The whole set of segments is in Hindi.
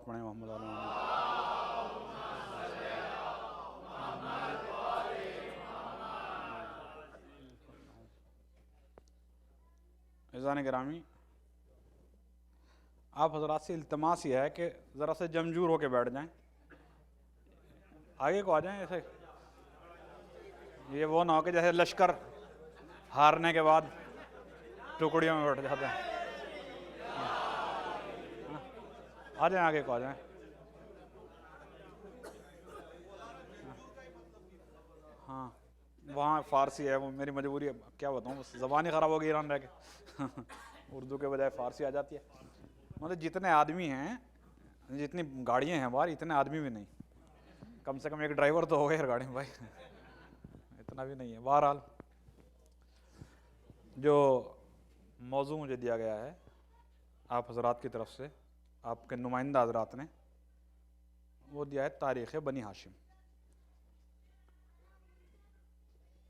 पढ़ें मोहम्मद आला इज़ान गिरामी, आप हजरात से इल्तमास ये है कि ज़रा से जमजूर होके बैठ जाएं, आगे को आ जाएं। ऐसे ये वो ना हो कि जैसे लश्कर हारने के बाद टुकड़ियों में बैठ जाते हैं। आ जाएं, आगे को आ जाएं। हाँ, वहाँ फ़ारसी है, वो मेरी मजबूरी है, क्या बताऊँ, बस ज़बान ही ख़राब हो गई ईरान रह के। उर्दू के बजाय फ़ारसी आ जाती है। मतलब जितने आदमी हैं, जितनी गाड़ियाँ हैं बाहर, इतने आदमी भी नहीं। कम से कम एक ड्राइवर तो हो गया यार गाड़ी में भाई। इतना भी नहीं है। बहरहाल जो मौजू मुझे दिया गया है आप हजरात की तरफ से, आपके नुमाइंदा हजरात ने, वो दिया है तारीख़ बनी हाशिम।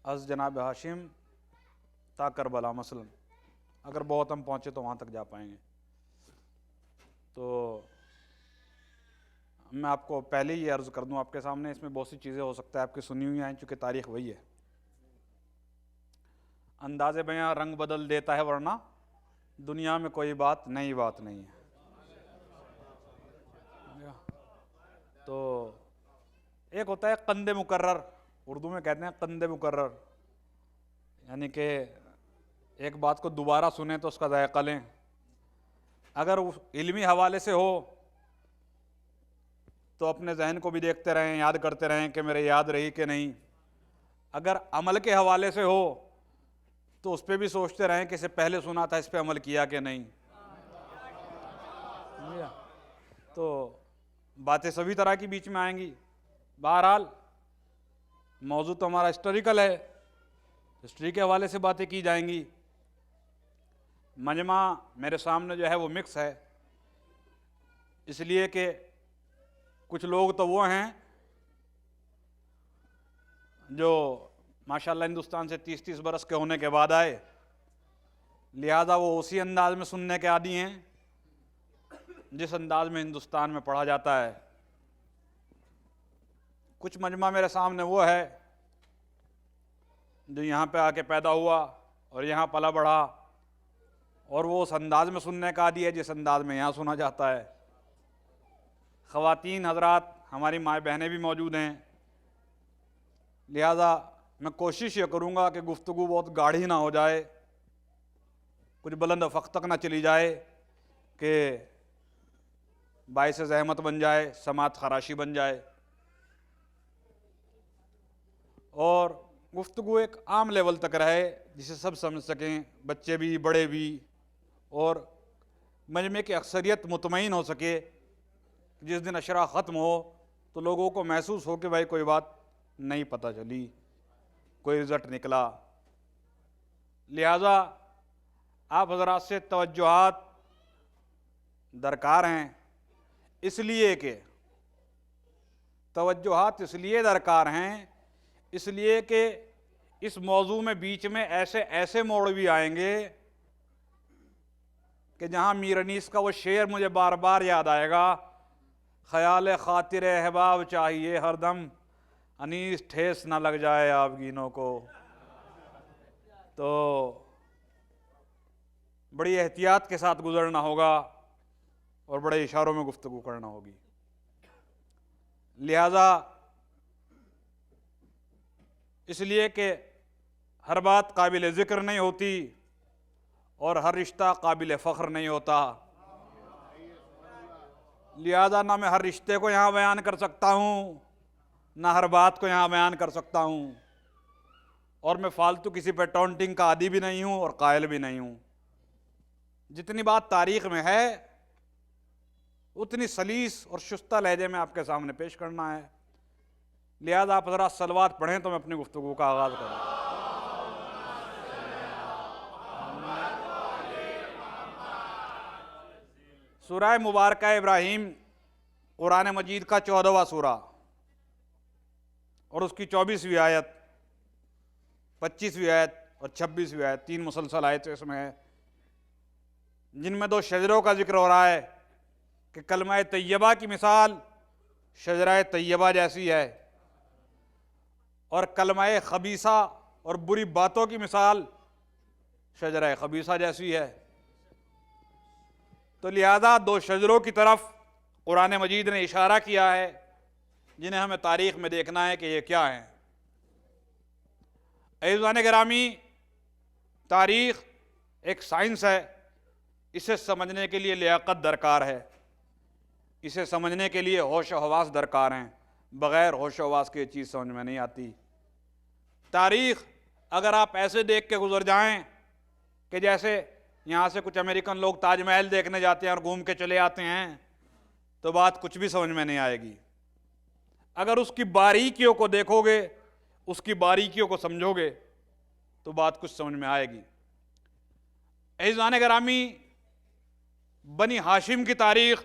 अज़ जनाब हाशिम ता करबला मसलन, अगर बहुत हम पहुँचे तो वहाँ तक जा पाएंगे। तो मैं आपको पहले ही अर्ज़ कर दूँ आपके सामने, इसमें बहुत सी चीज़ें हो सकता है आपकी सुनी हुई हैं, चूँकि तारीख़ वही है। अंदाज़े बयां रंग बदल देता है, वरना दुनिया में कोई बात नई बात नहीं है। तो एक होता है कंदे मुकर्रर, उर्दू में कहते हैं कंदे मुकर्रर, यानी कि एक बात को दोबारा सुने तो उसका जायका लें। अगर उस इल्मी हवाले से हो तो अपने जहन को भी देखते रहें, याद करते रहें कि मेरे याद रही कि नहीं। अगर अमल के हवाले से हो तो उस पर भी सोचते रहें कि इसे पहले सुना था, इस पर अमल किया कि नहीं। तो बातें सभी तरह की बीच में आएंगी। बहरहाल मौजू तो हमारा हिस्टोरिकल है, हिस्ट्री के हवाले से बातें की जाएंगी। मजमा मेरे सामने जो है वो मिक्स है, इसलिए कि कुछ लोग तो वो हैं जो माशाल्लाह हिंदुस्तान से 30-30 बरस के होने के बाद आए, लिहाजा वो उसी अंदाज में सुनने के आदी हैं जिस अंदाज में हिंदुस्तान में पढ़ा जाता है। कुछ मजमा मेरे सामने वो है जो यहाँ पे आके पैदा हुआ और यहाँ पला बढ़ा, और वो उस अंदाज में सुनने का आदी है जिस अंदाज में यहाँ सुना जाता है। ख़वातीन हजरात, हमारी माएँ बहनें भी मौजूद हैं, लिहाजा मैं कोशिश ये करूँगा कि गुफ्तगू बहुत गाढ़ी ना हो जाए, कुछ बुलंद अफ़क़ तक ना चली जाए कि बाइस ज़हमत बन जाए, समात खराशी बन जाए। और गुफ्तगू एक आम लेवल तक रहे जिसे सब समझ सकें, बच्चे भी बड़े भी, और मजमे की अक्सरियत मुतमईन हो सके। जिस दिन अशरा ख़त्म हो तो लोगों को महसूस हो कि भाई कोई बात नहीं पता चली, कोई रिज़ल्ट निकला। लिहाजा आप हज़रात से तवज्जुहात दरकार हैं, इसलिए कि तवज्जुहात इसलिए दरकार हैं इसलिए कि इस मौजू में बीच में ऐसे ऐसे मोड़ भी आएंगे कि जहाँ मीर अनीस का वो शेर मुझे बार बार याद आएगा, ख्याल खातिर अहबाब चाहिए हरदम, अनीस ठेस ना लग जाए आपगीनों को। तो बड़ी एहतियात के साथ गुजरना होगा और बड़े इशारों में गुफ्तगू करना होगी। लिहाजा इसलिए कि हर बात काबिल ज़िक्र नहीं होती और हर रिश्ता काबिल फ़ख्र नहीं होता, लिहाजा ना मैं हर रिश्ते को यहाँ बयान कर सकता हूँ, ना हर बात को यहाँ बयान कर सकता हूँ, और मैं फालतू किसी पे टॉन्टिंग का आदी भी नहीं हूँ और कायल भी नहीं हूँ। जितनी बात तारीख़ में है उतनी सलीस और शुस्ता लहजे में आपके सामने पेश करना है। लिहाजा आप ज़रा सलवात पढ़ें तो मैं अपनी गुफ्तगू का आगाज़ करूँ। सूरह मुबारका इब्राहीम कुरान मजीद का 14वां सूरा और उसकी 24वीं आयत, 25वीं आयत और 26वीं आयत, 3 मुसलसल आयतें इसमें है, जिनमें 2 शजरों का जिक्र हो रहा है कि कलमा तैयबा की मिसाल शजरा तैयबा जैसी है और कलमा खबीसा और बुरी बातों की मिसाल शजरा खबीसा जैसी है। तो लिहाजा दो शजरों की तरफ कुरान मजीद ने इशारा किया है जिन्हें हमें तारीख में देखना है कि ये क्या हैं। अज़ीज़ान गिरामी, तारीख एक साइंस है, इसे समझने के लिए लियाकत दरकार है, इसे समझने के लिए होश व हवास दरकार हैं। बग़ैर होश व हवास की ये चीज़ समझ में नहीं आती। तारीख अगर आप ऐसे देख के गुजर जाएं कि जैसे यहाँ से कुछ अमेरिकन लोग ताजमहल देखने जाते हैं और घूम के चले आते हैं, तो बात कुछ भी समझ में नहीं आएगी। अगर उसकी बारीकियों को देखोगे, उसकी बारीकियों को समझोगे, तो बात कुछ समझ में आएगी। अज़ीज़ान गिरामी, बनी हाशिम की तारीख,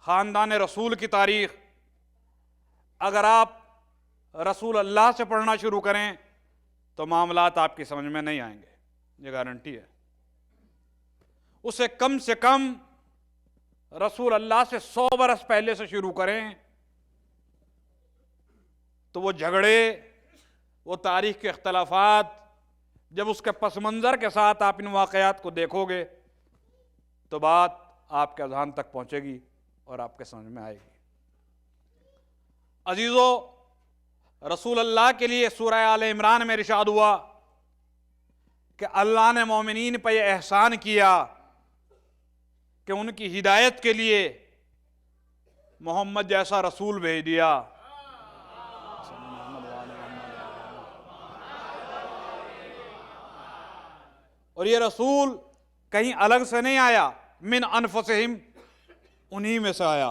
ख़ानदान रसूल की तारीख, अगर आप रसूल अल्लाह से पढ़ना शुरू करें तो मामलात आपकी समझ में नहीं आएंगे, ये गारंटी है। उसे कम से कम रसूल अल्लाह से 100 बरस पहले से शुरू करें तो वो झगड़े, वो तारीख के इख्तलाफात, जब उसके पस मंज़र के साथ आप इन वाक़यात को देखोगे तो बात आपके अज़हान तक पहुँचेगी और आपके समझ में आएगी। अजीज़ों, रसूल अल्लाह के लिए सूरह आल इमरान में इरशाद हुआ कि अल्लाह ने मोमिनीन पर यह एहसान किया कि उनकी हिदायत के लिए मोहम्मद जैसा रसूल भेज दिया। और ये रसूल कहीं अलग से नहीं आया, मिन अनफुसिहिम, उन्हीं में से आया।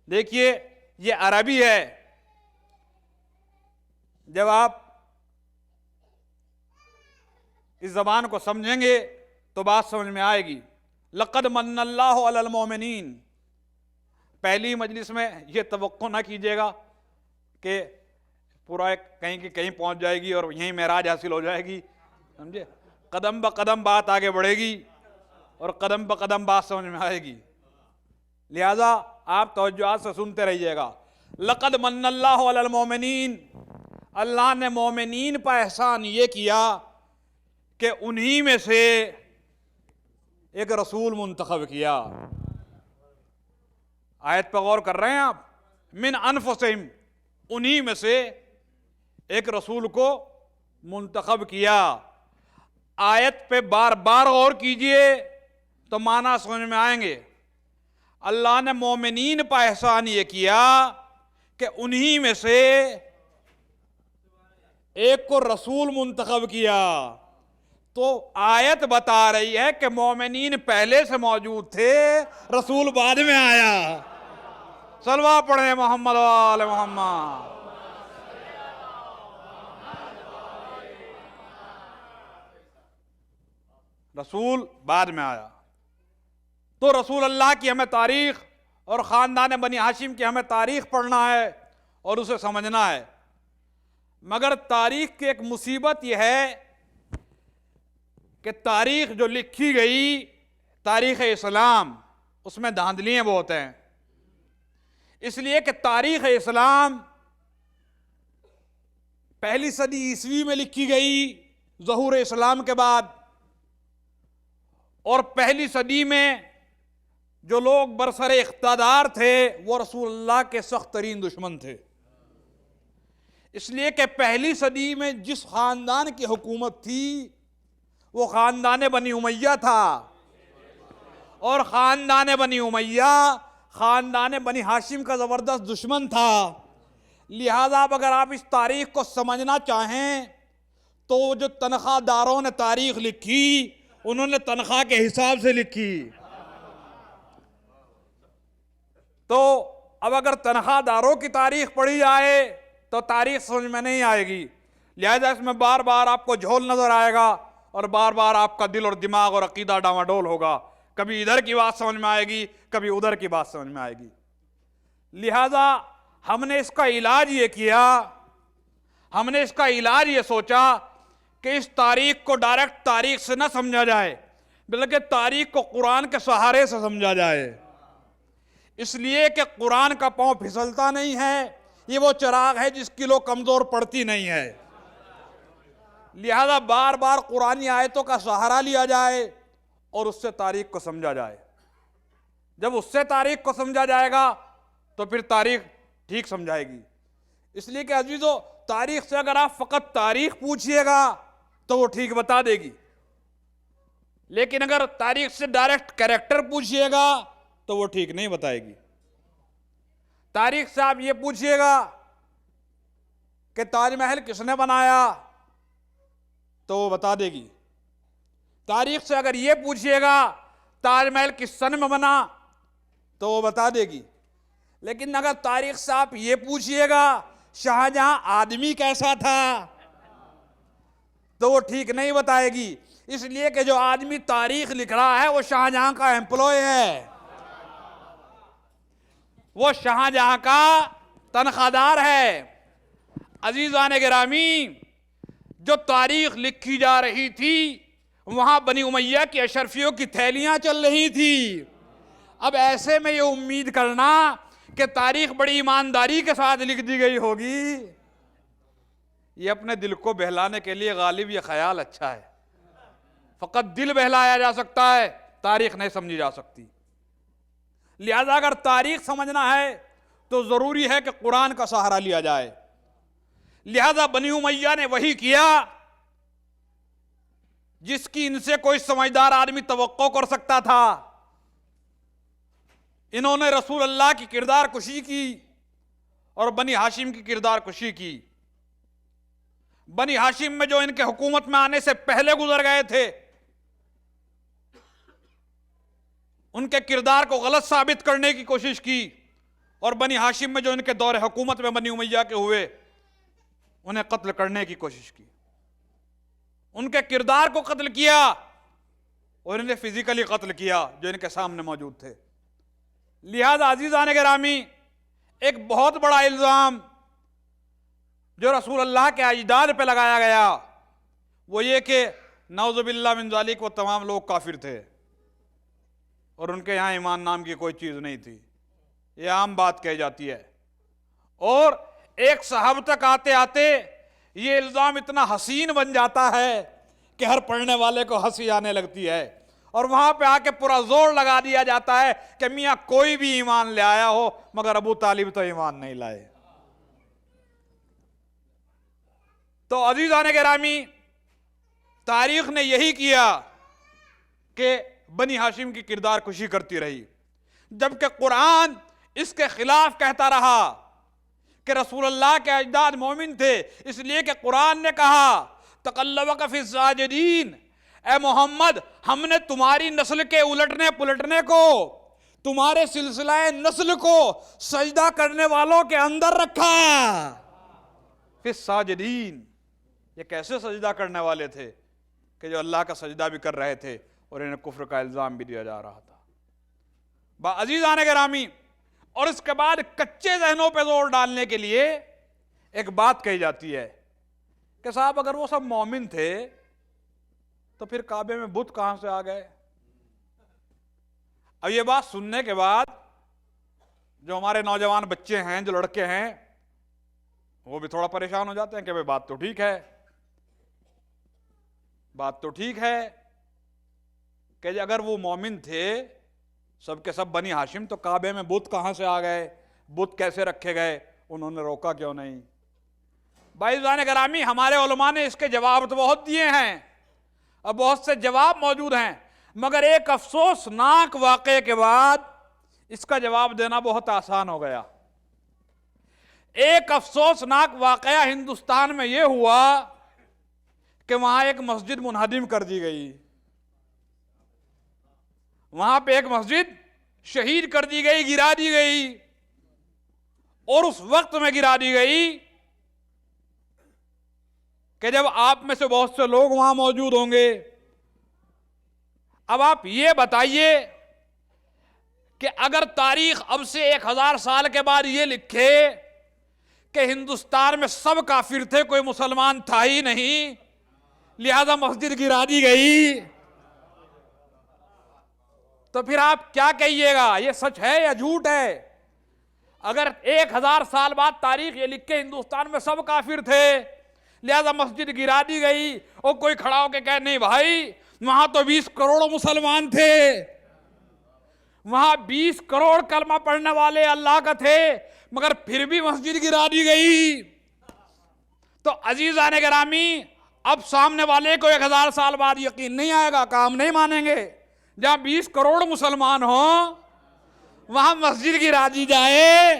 देखिए, ये अरबी है। जब आप इस जबान को समझेंगे तो बात समझ में आएगी। लक़द मन्नल्लाहु अलल मोमिनीन, पहली मजलिस में ये तवक्को ना कीजिएगा कि पूरा कहीं की कहीं पहुंच जाएगी और यहीं मेराज हासिल हो जाएगी, समझे। कदम ब कदम बात आगे बढ़ेगी और कदम ब कदम बात समझ में आएगी। लिहाजा आप तवज्जुह से सुनते रहिएगा। लक़द मन्नल्लाहु अलल मोमिनीन, अल्लाह ने मोमिनीन पर एहसान ये किया कि उन्हीं में से एक रसूल मुंतखब किया। आयत पर गौर कर रहे हैं आप, मिन अनफुसिहिम, उन्हीं में से एक रसूल को मुंतखब किया। आयत पे बार बार गौर कीजिए तो माना समझ में आएंगे। अल्लाह ने मोमिनीन पर एहसान ये किया कि उन्हीं में से एक को रसूल मुंतखब किया। तो आयत बता रही है कि मोमिनीन पहले से मौजूद थे, रसूल बाद में आया। सलवा पढ़े मोहम्मद वाले मोहम्मद। रसूल बाद में आया। तो रसूल अल्लाह की हमें तारीख और ख़ानदान बनी हाशिम की हमें तारीख पढ़ना है और उसे समझना है। मगर तारीख की एक मुसीबत यह है कि तारीख जो लिखी गई, तारीख़ इस्लाम, उसमें धांधलियाँ बहुत हैं। इसलिए कि तारीख़ इस्लाम पहली सदी ईस्वी में लिखी गई ज़हूर इस्लाम के बाद, और पहली सदी में जो लोग बरसरे इख्तियार थे वो रसूलुल्लाह के सख्त तरीन दुश्मन थे। इसलिए कि पहली सदी में जिस ख़ानदान की हुकूमत थी वो ख़ानदान बनी उमैया था, और ख़ानदान बनी उमैया ख़ानदान बनी हाशिम का ज़बरदस्त दुश्मन था। लिहाजा अब अगर आप इस तारीख़ को समझना चाहें तो जो तनख्वाहदारों ने तारीख़ लिखी उन्होंने तनख्वाह के हिसाब से लिखी। तो अब अगर तनख्वाहदारों की तारीख़ पढ़ी जाए तो तारीख़ समझ में नहीं आएगी। लिहाजा इसमें बार बार आपको झोल नज़र आएगा और बार बार आपका दिल और दिमाग और अकीदा डामाडोल होगा। कभी इधर की बात समझ में आएगी, कभी उधर की बात समझ में आएगी। लिहाजा हमने इसका इलाज ये किया, हमने इसका इलाज ये सोचा कि इस तारीख को डायरेक्ट तारीख से ना समझा जाए, बल्कि तारीख को कुरान के सहारे से समझा जाए, इसलिए कि कुरान का पांव फिसलता नहीं है, ये वो चिराग है जिसकी लो कमजोर पड़ती नहीं है। लिहाजा बार बार कुरानी आयतों का सहारा लिया जाए और उससे तारीख को समझा जाए। जब उससे तारीख को समझा जाएगा तो फिर तारीख ठीक समझाएगी। इसलिए कि अजीजों, तारीख से अगर आप फकत तारीख पूछिएगा तो वो ठीक बता देगी, लेकिन अगर तारीख से डायरेक्ट कैरेक्टर पूछिएगा तो वो ठीक नहीं बताएगी। तारीख से आप ये पूछिएगा कि ताजमहल किसने बनाया तो वो बता देगी। तारीख से अगर ये पूछिएगा ताजमहल किस सन में बना तो वो बता देगी। लेकिन अगर तारीख से आप ये पूछिएगा शाहजहां आदमी कैसा था तो वो ठीक नहीं बताएगी, इसलिए कि जो आदमी तारीख लिख रहा है वो शाहजहां का एम्प्लॉय है, वो शाहजहां का तनख्वाहदार है। अजीजान गिरामी, जो तारीख लिखी जा रही थी वहां बनी उमैया की अशरफियों की थैलियां चल रही थी। अब ऐसे में ये उम्मीद करना कि तारीख बड़ी ईमानदारी के साथ लिख दी गई होगी, ये अपने दिल को बहलाने के लिए गालिब ये ख्याल अच्छा है। फकत दिल बहलाया जा सकता है, तारीख नहीं समझी जा सकती। लिहाजा अगर तारीख समझना है तो जरूरी है कि कुरान का सहारा लिया जाए। लिहाजा बनी उमैया ने वही किया जिसकी इनसे कोई समझदार आदमी तवक्को कर सकता था। इन्होंने रसूल अल्लाह की किरदार कुशी की और बनी हाशिम की किरदार कुशी की। बनी हाशिम में जो इनके हुकूमत में आने से पहले गुजर गए थे उनके किरदार को गलत साबित करने की कोशिश की, और बनी हाशिम में जो इनके दौरे हुकूमत में बनी उमैया के हुए उन्हें कत्ल करने की कोशिश की। उनके किरदार को कत्ल किया और इन्हें फिजिकली कत्ल किया जो इनके सामने मौजूद थे। लिहाजा अजीजान गिरामी, एक बहुत बड़ा इल्जाम जो रसूल अल्लाह के अजदाद पे लगाया गया वो ये कि नौजुबिल्लाह मिन ज़ालिक वो तमाम लोग काफिर थे और उनके यहाँ ईमान नाम की कोई चीज़ नहीं थी। ये आम बात कही जाती है, और एक साहब तक आते आते ये इल्ज़ाम इतना हसीन बन जाता है कि हर पढ़ने वाले को हंसी आने लगती है, और वहाँ पे आके पूरा जोर लगा दिया जाता है कि मियाँ कोई भी ईमान ले आया हो मगर अबू तालिब तो ईमान नहीं लाए। तो अजीज़ान गिरामी, तारीख ने यही किया कि बनी हाशिम की किरदार खुशी करती रही, जबकि कुरान इसके खिलाफ कहता रहा कि रसूल अल्लाह के अजदाद मोमिन थे, इसलिए कि कुरान ने कहा तकल्लबक फी साजिदीन, ए मोहम्मद हमने तुम्हारी नस्ल के उलटने पुलटने को, तुम्हारे सिलसिला नस्ल को सजदा करने वालों के अंदर रखा। फी साजिदीन, ये कैसे सजदा करने वाले थे कि जो अल्लाह का सजदा भी कर रहे थे और इन्हें कुफ्र का इल्जाम भी दिया जा रहा था। बाअज़ीज़ान गिरामी, और इसके बाद कच्चे जहनों पे जोर डालने के लिए एक बात कही जाती है कि साहब अगर वो सब मोमिन थे तो फिर काबे में बुत कहां से आ गए। अब ये बात सुनने के बाद जो हमारे नौजवान बच्चे हैं, जो लड़के हैं, वो भी थोड़ा परेशान हो जाते हैं कि भाई बात तो ठीक है, बात तो ठीक है कि अगर वो मोमिन थे सब के सब बनी हाशिम तो काबे में बुत कहां से आ गए, बुत कैसे रखे गए, उन्होंने रोका क्यों नहीं। भाईजान गिरामी, हमारे उलमा ने इसके जवाब तो बहुत दिए हैं और बहुत से जवाब मौजूद हैं, मगर एक अफसोसनाक वाक़े के बाद इसका जवाब देना बहुत आसान हो गया। एक अफसोसनाक वाक़या हिंदुस्तान में यह हुआ कि वहां एक मस्जिद मुनहदिम कर दी गई, वहां पे एक मस्जिद शहीद कर दी गई, गिरा दी गई, और उस वक्त में गिरा दी गई कि जब आप में से बहुत से लोग वहां मौजूद होंगे। अब आप ये बताइए कि अगर तारीख अब से 1000 साल के बाद ये लिखे कि हिंदुस्तान में सब काफिर थे, कोई मुसलमान था ही नहीं, लिहाजा मस्जिद गिरा दी गई, तो फिर आप क्या कहिएगा, ये सच है या झूठ है? अगर 1000 साल बाद तारीख ये लिख के हिंदुस्तान में सब काफिर थे, लिहाजा मस्जिद गिरा दी गई, और कोई खड़ा होके कहे नहीं भाई वहां तो 20 करोड़ मुसलमान थे, वहां 20 करोड़ कलमा पढ़ने वाले अल्लाह का थे, मगर फिर भी मस्जिद गिरा दी गई। तो अजीजान गिरामी, अब सामने वाले को 1000 साल बाद यकीन नहीं आएगा, काम नहीं मानेंगे। जहां 20 करोड़ मुसलमान हो वहां मस्जिद गिरा दी जाए,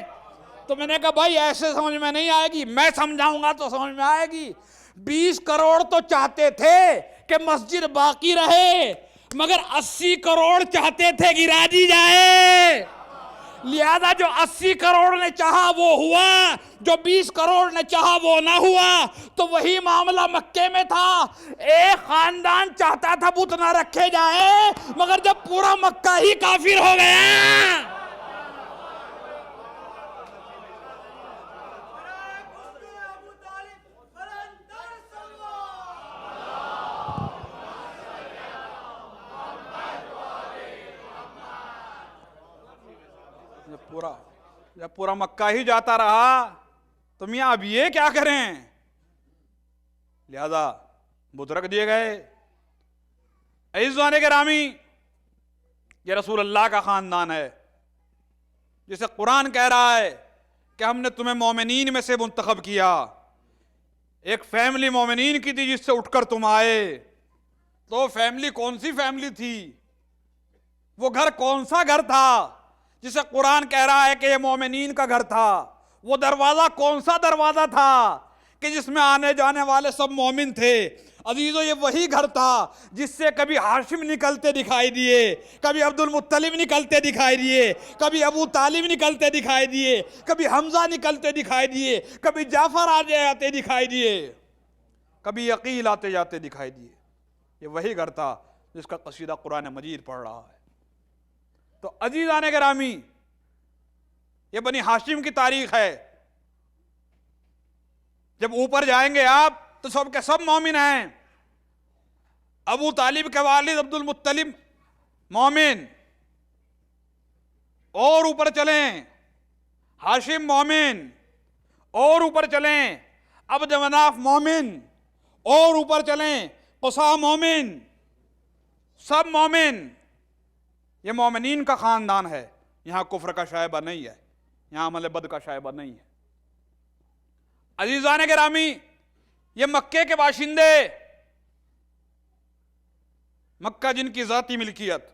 तो मैंने कहा भाई ऐसे समझ में नहीं आएगी, मैं समझाऊंगा तो समझ में आएगी। 20 करोड़ तो चाहते थे कि मस्जिद बाकी रहे, मगर 80 करोड़ चाहते थे गिरा दी जाए। लिहाजा जो 80 करोड़ ने चाहा वो हुआ, जो 20 करोड़ ने चाहा वो ना हुआ। तो वही मामला मक्के में था, एक खानदान चाहता था बुत ना रखे जाए, मगर जब पूरा मक्का ही काफिर हो गया, जब पूरा मक्का ही जाता रहा, तो मियां अब ये क्या करें? लिहाजा बुत रख दिए गए। अज़ीज़ान गिरामी, ये रसूल अल्लाह का खानदान है, जिसे कुरान कह रहा है कि हमने तुम्हें मोमिनीन में से मुंतखब किया। एक फैमिली मोमिनीन की थी जिससे उठकर तुम आए। तो फैमिली कौन सी फैमिली थी? वो घर कौन सा घर था जिसे कुरान कह रहा है कि ये मोमिनीन का घर था? वो दरवाजा कौन सा दरवाजा था कि जिसमें आने जाने वाले सब मोमिन थे? अजीजों, ये वही घर था जिससे कभी हाशिम निकलते दिखाई दिए, कभी अब्दुल मुत्तलिब निकलते दिखाई दिए, कभी अबू तालिब निकलते दिखाई दिए, कभी हमजा निकलते दिखाई दिए, कभी जाफर आ जाते दिखाई दिए, कभी अकील आते जाते दिखाई दिए। ये वही घर था जिसका कसीदा कुरान मजीद पढ़ रहा है। तो अजीज़ान गिरामी, ये बनी हाशिम की तारीख है। जब ऊपर जाएंगे आप तो सब के सब मोमिन हैं। अबू तालिब के वालिद अब्दुल मुत्तलिब मोमिन, और ऊपर चलें हाशिम मोमिन, और ऊपर चलें अब्द मनाफ मोमिन, और ऊपर चलें कुसा मोमिन, सब मोमिन। ये मोमिनीन का खानदान है। यहां कुफ्र का शायबा नहीं है, यहां अमल बद का शायबा नहीं है। अजीज़ान गिरामी, ये मक्के के बाशिंदे, मक्का जिनकी जाती मिल्कियत,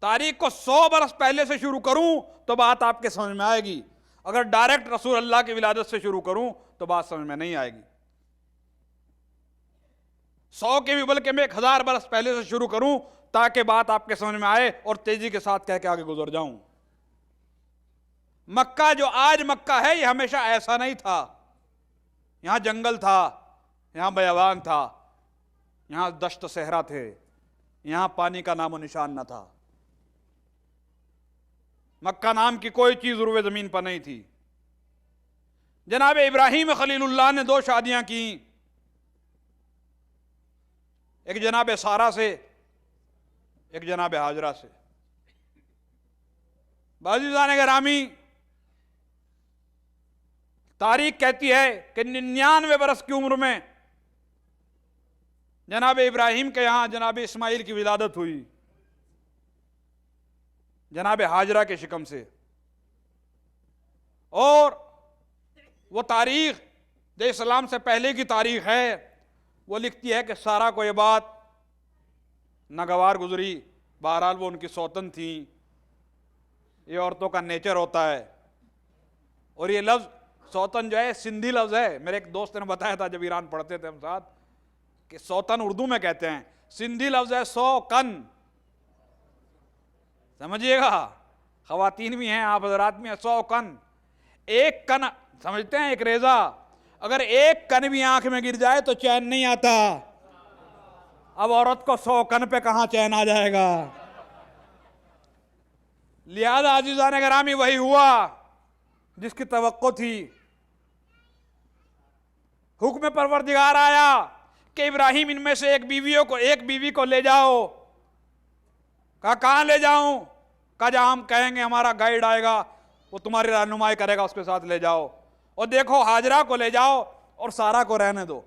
तारीख को 100 बरस पहले से शुरू करूं तो बात आपके समझ में आएगी। अगर डायरेक्ट रसूल अल्लाह की विलादत से शुरू करूं तो बात समझ में नहीं आएगी। 100 के भी बल्कि मैं 1000 बरस पहले से शुरू करूं ताकि बात आपके समझ में आए और तेजी के साथ कह के आगे गुजर जाऊं। मक्का जो आज मक्का है, ये हमेशा ऐसा नहीं था। यहां जंगल था, यहां बयावान था, यहां दश्त सहरा थे, यहां पानी का नामो निशान न था। मक्का नाम की कोई चीज उर्वे जमीन पर नहीं थी। जनाब इब्राहिम खलीलुल्लाह ने 2 शादियां की, एक जनाब सारा से, एक जनाब हाजरा से। बाज़ीज़ान गिरामी, तारीख कहती है कि 99 बरस की उम्र में जनाब इब्राहिम के यहां जनाब इस्माइल की विलादत हुई, जनाब हाजरा के शिकम से। और वो तारीख जो इस्लाम से पहले की तारीख है, वो लिखती है कि सारा को ये बात नागवार गुजरी। बहरहाल वो उनकी सौतन थी, ये औरतों का नेचर होता है। और ये लफ्ज़ सौतन जो है सिंधी लफ्ज़ है। मेरे एक दोस्त ने बताया था जब ईरान पढ़ते थे हम साथ, कि सौतन उर्दू में कहते हैं, सिंधी लफ्ज़ है सौकन। समझिएगा, ख़वातीन भी हैं, आप हज़रात भी हैं। सौकन, एक कन समझते हैं, एक रेज़ा, अगर एक कन भी आंख में गिर जाए तो चैन नहीं आता। अब औरत को 100 कन पे कहां चैन आ जाएगा। लिहाजा अज़ीज़ान गिरामी, वही हुआ जिसकी तवक्को थी। हुक्म परवरदिगार आया कि इब्राहिम इनमें से एक बीवी को ले जाओ कहा कहाँ ले जाऊं? कहा जहां हम कहेंगे हमारा गाइड आएगा, वो तुम्हारी रहनुमाई करेगा, उसके साथ ले जाओ। और देखो हाजरा को ले जाओ और सारा को रहने दो।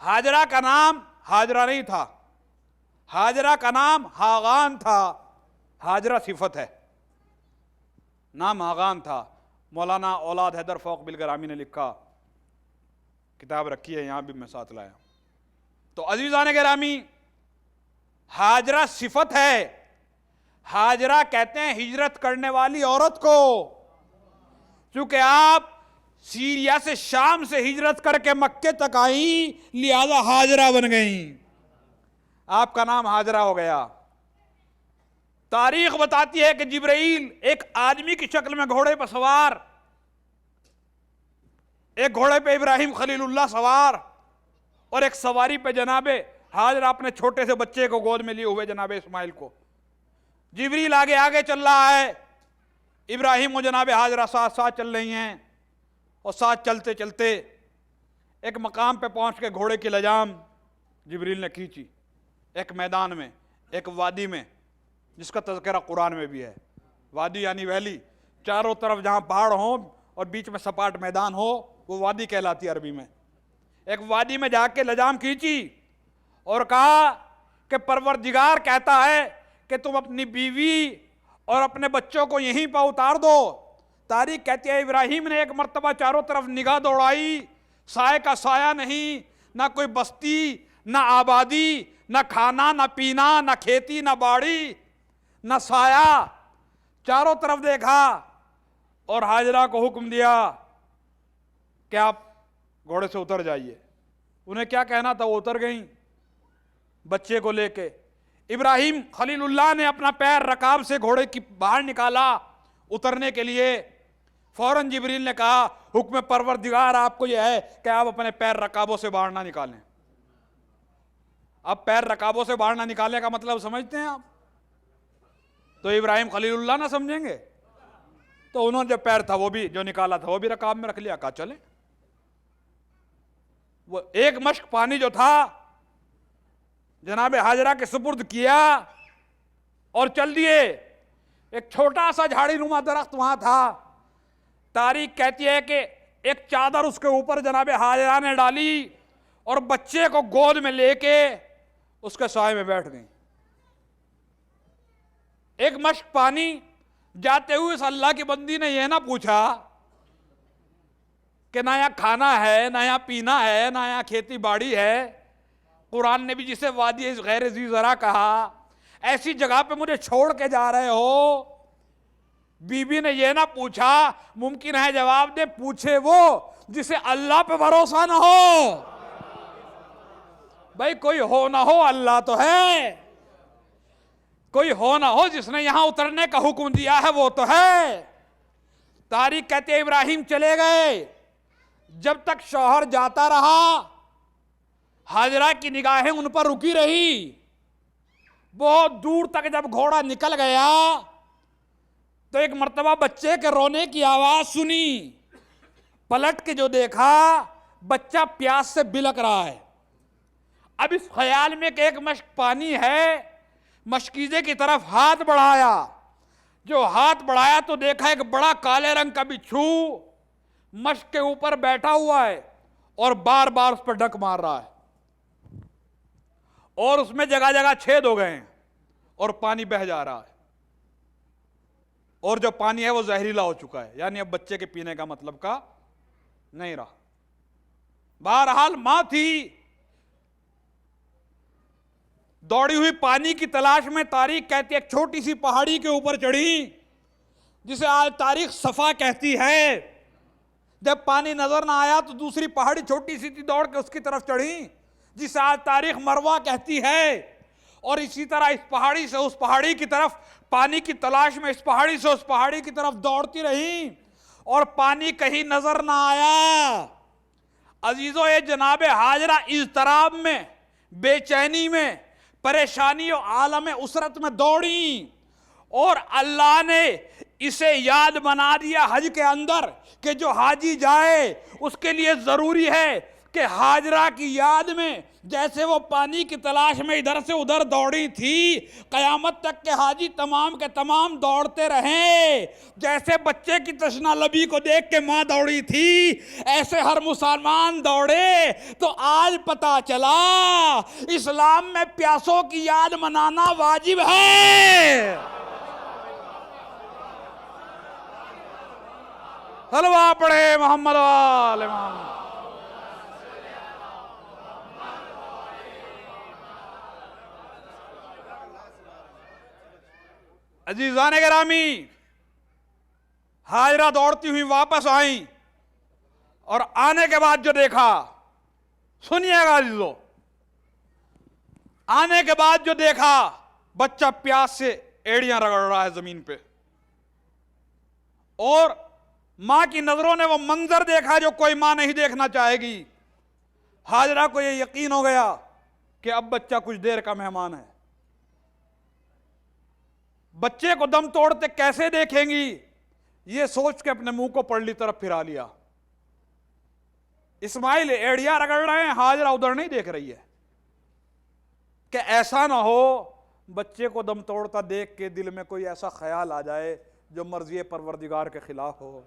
हाजरा का नाम हाजरा नहीं था, हाजरा का नाम हागान था। हाजरा सिफत है, नाम हागान था। मौलाना औलाद हैदर फौक बिलग्रामी ने लिखा, किताब रखी है यहां भी, मैं साथ लाया। तो अजीजान गिरामी, हाजरा सिफत है। हाजरा कहते हैं हिजरत करने वाली औरत को। चूंकि आप सीरिया से शाम से हिजरत करके मक्के तक आई, लिहाजा हाजरा बन गई, आपका नाम हाजरा हो गया। तारीख बताती है कि जिब्राइल एक आदमी की शक्ल में घोड़े पर सवार, एक घोड़े पे इब्राहिम खलीलुल्लाह सवार और एक सवारी पे जनाबे हाजरा अपने छोटे से बच्चे को गोद में लिए हुए जनाबे इस्माइल को। जिब्रील आगे आगे चल रहा है, इब्राहिम और जनाबे हाजरा साथ साथ चल रही हैं। और साथ चलते चलते एक मकाम पे पहुंच के घोड़े की लगाम जिब्रील ने खींची, एक मैदान में, एक वादी में, जिसका तज़किरा कुरान में भी है। वादी यानी वैली, चारों तरफ जहां पहाड़ हो और बीच में सपाट मैदान हो, वो वादी कहलाती है अरबी में। एक वादी में जाके लगाम खींची और कहा कि परवरदिगार कहता है कि तुम अपनी बीवी और अपने बच्चों को यहीं पर उतार दो। तारीख कहती है इब्राहिम ने एक मर्तबा चारों तरफ निगाह दौड़ाई, साए का साया नहीं, ना कोई बस्ती, ना आबादी, ना खाना, ना पीना, ना खेती, ना बाड़ी, ना साया। चारों तरफ देखा और हाजरा को हुक्म दिया कि आप घोड़े से उतर जाइए। उन्हें क्या कहना था, वो उतर गई बच्चे को लेके। इब्राहिम खलीलुल्लाह ने अपना पैर रकाब से घोड़े की बाहर निकाला उतरने के लिए। फौरन जिब्रील ने कहा, हुक्म परवरदिगार आपको यह है कि आप अपने पैर रकाबों से बाहर ना निकालें। अब पैर रकाबों से बाहर ना निकालने का मतलब समझते हैं आप? तो इब्राहिम खलीलुल्लाह ना समझेंगे? तो उन्होंने जो पैर था वो भी, जो निकाला था वो भी रकाब में रख लिया, कहा चले। वो एक मश्क पानी जो था जनाबे हाजरा के सुपुर्द किया और चल दिए। एक छोटा सा झाड़ी नुमा दरख्त वहां था। तारीख कहती है कि एक चादर उसके ऊपर जनाबे हाजरा ने डाली और बच्चे को गोद में लेके उसके साए में बैठ गई। एक मश्क पानी, जाते हुए इस अल्लाह की बंदी ने यह ना पूछा कि ना यहाँ खाना है, ना यहाँ पीना है, ना यहाँ खेती बाड़ी है। कुरान ने भी जिसे वादी गैर ज़ी ज़रा कहा, ऐसी जगह पे मुझे छोड़ के जा रहे हो। बीबी ने यह ना पूछा, मुमकिन है जवाब दे, पूछे वो जिसे अल्लाह पे भरोसा ना हो। भाई कोई हो ना हो, अल्लाह तो है। कोई हो ना हो जिसने यहां उतरने का हुक्म दिया है, वो तो है। तारीख कहते हैं इब्राहिम चले गए। जब तक शौहर जाता रहा, हाजरा की निगाहें उन पर रुकी रही। बहुत दूर तक जब घोड़ा निकल गया तो एक मर्तबा बच्चे के रोने की आवाज सुनी। पलट के जो देखा, बच्चा प्यास से बिलक रहा है। अब इस ख्याल में कि एक मश्क पानी है, मशकीजे की तरफ हाथ बढ़ाया। जो हाथ बढ़ाया तो देखा एक बड़ा काले रंग का बिच्छू मश्क के ऊपर बैठा हुआ है और बार बार उस पर ढक मार रहा है और उसमें जगह जगह छेद हो गए हैं और पानी बह जा रहा है। और जो पानी है वो जहरीला हो चुका है, यानी अब बच्चे के पीने का मतलब का नहीं रहा। बहरहाल मां थी, दौड़ी हुई पानी की तलाश में। तारीख कहती है एक छोटी सी पहाड़ी के ऊपर चढ़ी, जिसे आज तारीख सफा कहती है। जब पानी नजर ना आया तो दूसरी पहाड़ी छोटी सी थी, दौड़ के उसकी तरफ चढ़ी, जिसे आज तारीख मरवा कहती है। और इसी तरह इस पहाड़ी से उस पहाड़ी की तरफ, पानी की तलाश में इस पहाड़ी से उस पहाड़ी की तरफ दौड़ती रही और पानी कहीं नजर ना आया। अजीजों, ये जनाबे हाजरा इज़्तिराब में, बेचैनी में, परेशानी और आलम उसरत में दौड़ी और अल्लाह ने इसे याद बना दिया हज के अंदर कि जो हाजी जाए उसके लिए जरूरी है कि हाजरा की याद में जैसे वो पानी की तलाश में इधर से उधर दौड़ी थी, कयामत तक के हाजी तमाम के तमाम दौड़ते रहे। जैसे बच्चे की तशना लबी को देख के माँ दौड़ी थी, ऐसे हर मुसलमान दौड़े। तो आज पता चला इस्लाम में प्यासों की याद मनाना वाजिब है। हलवा पढ़े मोहम्मद वाले मोहम्मद। अजीजान गिरामी, हाजरा दौड़ती हुई वापस आई और आने के बाद जो देखा, सुनिएगा अजीजों, आने के बाद जो देखा, बच्चा प्यास से एड़ियां रगड़ रहा है जमीन पे, और मां की नजरों ने वो मंजर देखा जो कोई मां नहीं देखना चाहेगी। हाजरा को ये यकीन हो गया कि अब बच्चा कुछ देर का मेहमान है। बच्चे को दम तोड़ते कैसे देखेंगी, ये सोच के अपने मुंह को परली तरफ फिरा लिया। इस्माइल एड़ियां रगड़ रहे हैं, हाजरा उधर नहीं देख रही है कि ऐसा ना हो बच्चे को दम तोड़ता देख के दिल में कोई ऐसा ख्याल आ जाए जो मर्जी परवरदिगार के खिलाफ हो।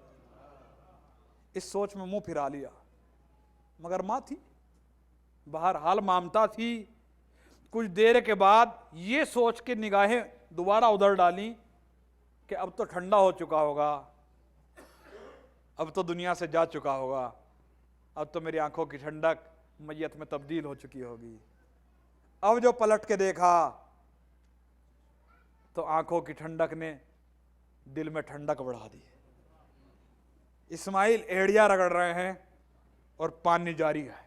इस सोच में मुंह फिरा लिया। मगर मां थी, बहरहाल मामता थी। कुछ देर के बाद ये सोच के निगाहें दोबारा उधर डाली कि अब तो ठंडा हो चुका होगा, अब तो दुनिया से जा चुका होगा, अब तो मेरी आंखों की ठंडक मैयत में तब्दील हो चुकी होगी। अब जो पलट के देखा तो आंखों की ठंडक ने दिल में ठंडक बढ़ा दी। इस्माइल एड़ियां रगड़ रहे हैं और पानी जारी है।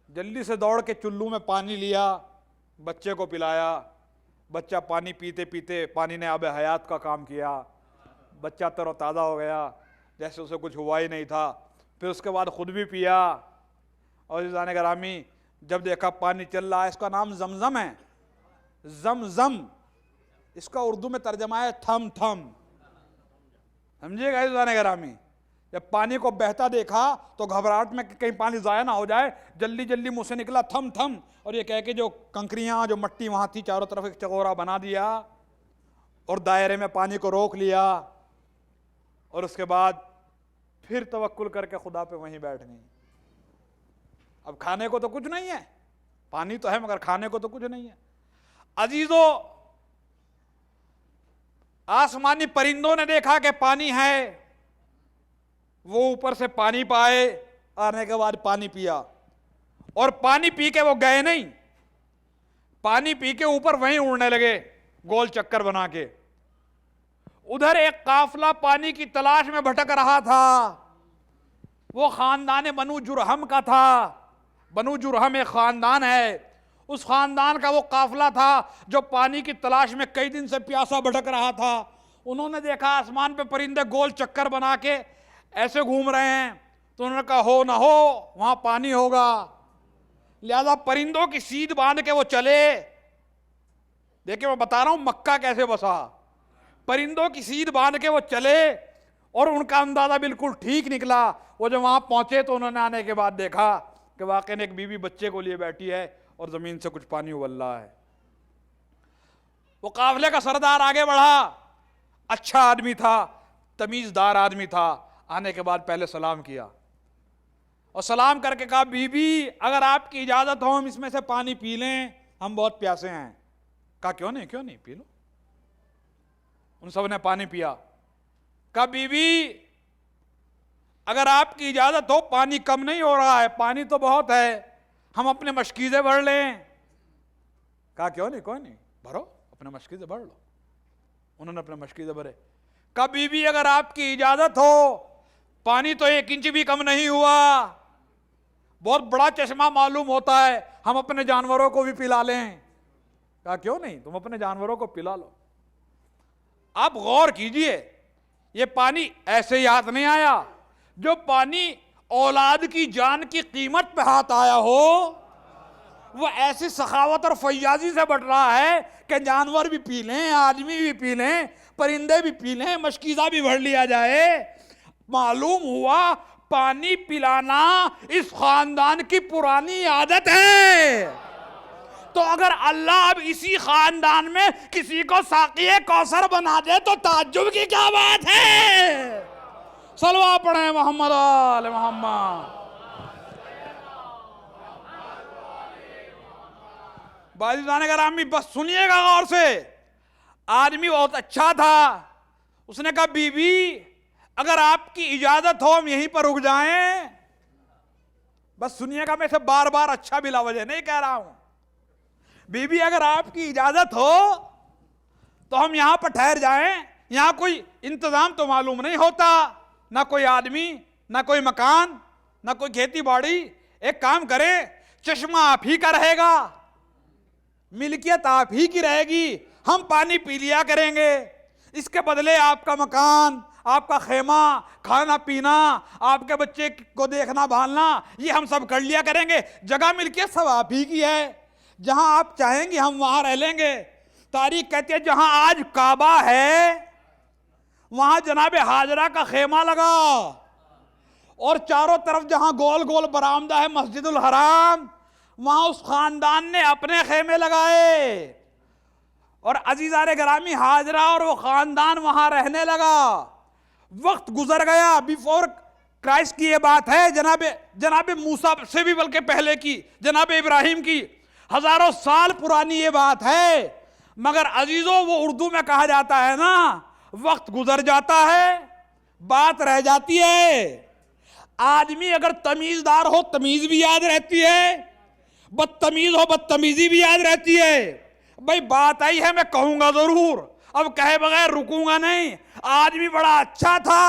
जल्दी से दौड़ के चुल्लू में पानी लिया, बच्चे को पिलाया। बच्चा पानी पीते पीते, पानी ने आबे हयात का काम किया। बच्चा तरोताज़ा हो गया जैसे उसे कुछ हुआ ही नहीं था। फिर उसके बाद खुद भी पिया। और जाने ग्रामी, जब देखा पानी चल रहा है, इसका नाम जमजम है, जमजम। इसका उर्दू में तर्जमा है थम थम। समझिएगा जाने ग्रामी, जब पानी को बहता देखा तो घबराहट में कहीं पानी ज़ाया ना हो जाए, जल्दी जल्दी मुंह से निकला थम थम, और ये कह के जो कंकरियां, जो मट्टी वहां थी, चारों तरफ एक चकोरा बना दिया और दायरे में पानी को रोक लिया। और उसके बाद फिर तवक्कुल करके खुदा पे वहीं बैठ गई। अब खाने को तो कुछ नहीं है, पानी तो है मगर खाने को तो कुछ नहीं है। अजीजों, आसमानी परिंदों ने देखा कि पानी है, वो ऊपर से पानी पाए, आने के बाद पानी पिया। और पानी पी के वो गए नहीं, पानी पी के ऊपर वहीं उड़ने लगे गोल चक्कर बना के। उधर एक काफिला पानी की तलाश में भटक रहा था। वो खानदान बनु जुरहम का था। बनु जुरहम एक खानदान है, उस खानदान का वो काफिला था जो पानी की तलाश में कई दिन से प्यासा भटक रहा था। उन्होंने देखा आसमान पे परिंदे गोल चक्कर बना के ऐसे घूम रहे हैं, तो उन्होंने कहा हो ना हो वहां पानी होगा। लिहाजा परिंदों की सीध बांध के वो चले। देखिए मैं बता रहा हूं मक्का कैसे बसा। परिंदों की सीध बांध के वो चले और उनका अंदाजा बिल्कुल ठीक निकला। वो जब वहां पहुंचे तो उन्होंने आने के बाद देखा कि वाकई एक बीवी बच्चे को लिए बैठी है और जमीन से कुछ पानी उबल रहा है। वो काफिले का सरदार आगे बढ़ा, अच्छा आदमी था, तमीजदार आदमी था। आने के बाद पहले सलाम किया और सलाम करके कहा, बीबी अगर आपकी इजाजत हो हम इसमें से पानी पी लें, हम बहुत प्यासे हैं। कहा क्यों नहीं पी लो। उन सब ने पानी पिया। कहा बीबी अगर आपकी इजाजत हो, पानी कम नहीं हो रहा है, पानी तो बहुत है, हम अपने मशकीज़े भर लें। कहा क्यों नहीं, कोई नहीं, भरो अपने मशकीज़े भर लो। उन्होंने अपने मशकीज़े भरे। कहा बीबी अगर आपकी इजाजत हो, पानी तो 1 इंच भी कम नहीं हुआ, बहुत बड़ा चश्मा मालूम होता है, हम अपने जानवरों को भी पिला लें। कहा क्यों नहीं, तुम अपने जानवरों को पिला लो। आप गौर कीजिए, ये पानी ऐसे ही हाथ नहीं आया। जो पानी औलाद की जान की कीमत पे हाथ आया हो, वो ऐसी सखावत और फैयाजी से बढ़ रहा है कि जानवर भी पी लें, आदमी भी पी लें, परिंदे भी पी लें, मशकीज़ा भी भर लिया जाए। मालूम हुआ पानी पिलाना इस खानदान की पुरानी आदत है। तो अगर अल्लाह अब इसी खानदान में किसी को साक़िए कौसर बना दे तो ताज्जुब की क्या बात है। सलवा पढ़े मोहम्मद आले मोहम्मद। बाज़ीज़ान गिरामी बस सुनिएगा गौर से। आदमी बहुत अच्छा था, उसने कहा बीबी अगर आपकी इजाजत हो हम यहीं पर रुक जाएं। बस सुनिएगा, मैं इसे बार बार अच्छा बिला वजह नहीं कह रहा हूं। बीबी अगर आपकी इजाजत हो तो हम यहां पर ठहर जाएं, यहां कोई इंतजाम तो मालूम नहीं होता, ना कोई आदमी, ना कोई मकान, ना कोई खेती बाड़ी। एक काम करें, चश्मा आप ही का रहेगा, मिल्कियत आप ही की रहेगी, हम पानी पी लिया करेंगे, इसके बदले आपका मकान, आपका खेमा, खाना पीना, आपके बच्चे को देखना भालना, ये हम सब कर लिया करेंगे। जगह मिल्कियत सब आप ही की है, जहां आप चाहेंगे हम वहां रह लेंगे। तारीख कहती है जहां आज काबा है वहां जनाबे हाजरा का खेमा लगा, और चारों तरफ जहां गोल गोल बरामदा है मस्जिदुल हराम, वहां उस खानदान ने अपने खेमे लगाए। और अजीज़ान गिरामी हाजरा और वो खानदान वहां रहने लगा। वक्त गुजर गया, बिफोर क्राइस्ट की ये बात है, जनाबे मूसा से भी बल्कि पहले की, जनाबे इब्राहिम की, हजारों साल पुरानी ये बात है। मगर अजीजों वो उर्दू में कहा जाता है ना, वक्त गुजर जाता है बात रह जाती है। आदमी अगर तमीजदार हो तमीज भी याद रहती है, बदतमीज हो बदतमीजी भी याद रहती है। भाई बात आई है, मैं कहूंगा जरूर, अब कहे बगैर रुकूंगा नहीं। आदमी बड़ा अच्छा था,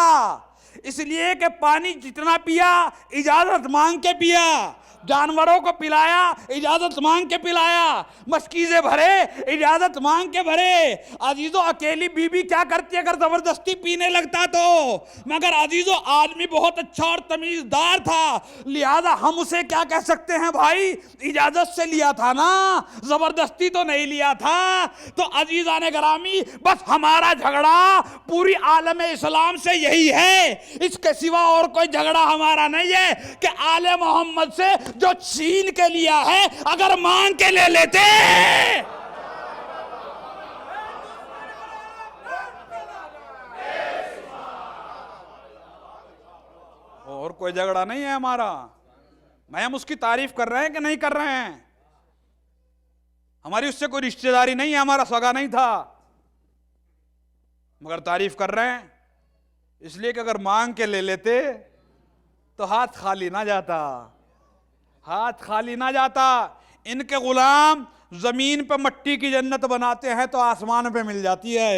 इसलिए कि पानी जितना पिया इजाजत मांग के पिया, जानवरों को पिलाया इजाजत मांग के पिलाया, मशकीज़े भरे इजाजत मांग के भरे। अजीजों अकेली बीबी क्या करती अगर जबरदस्ती पीने लगता तो। मगर अजीजों आदमी बहुत अच्छा और तमीजदार था, लिहाजा हम उसे क्या कह सकते हैं भाई, इजाजत से लिया था ना, जबरदस्ती तो नहीं लिया था। तो अजीजान गिरामी बस हमारा झगड़ा पूरी आलम इस्लाम से यही है, इसके सिवा और कोई झगड़ा हमारा नहीं है कि आले मोहम्मद से जो छीन के लिया है अगर मांग के ले लेते। और कोई झगड़ा नहीं है हमारा। मैं हम उसकी तारीफ कर रहे हैं कि नहीं कर रहे हैं, हमारी उससे कोई रिश्तेदारी नहीं है, हमारा सगा नहीं था, मगर तारीफ कर रहे हैं इसलिए कि अगर मांग के ले लेते तो हाथ खाली ना जाता, हाथ खाली ना जाता। इनके गुलाम जमीन पे मट्टी की जन्नत बनाते हैं तो आसमान पे मिल जाती है।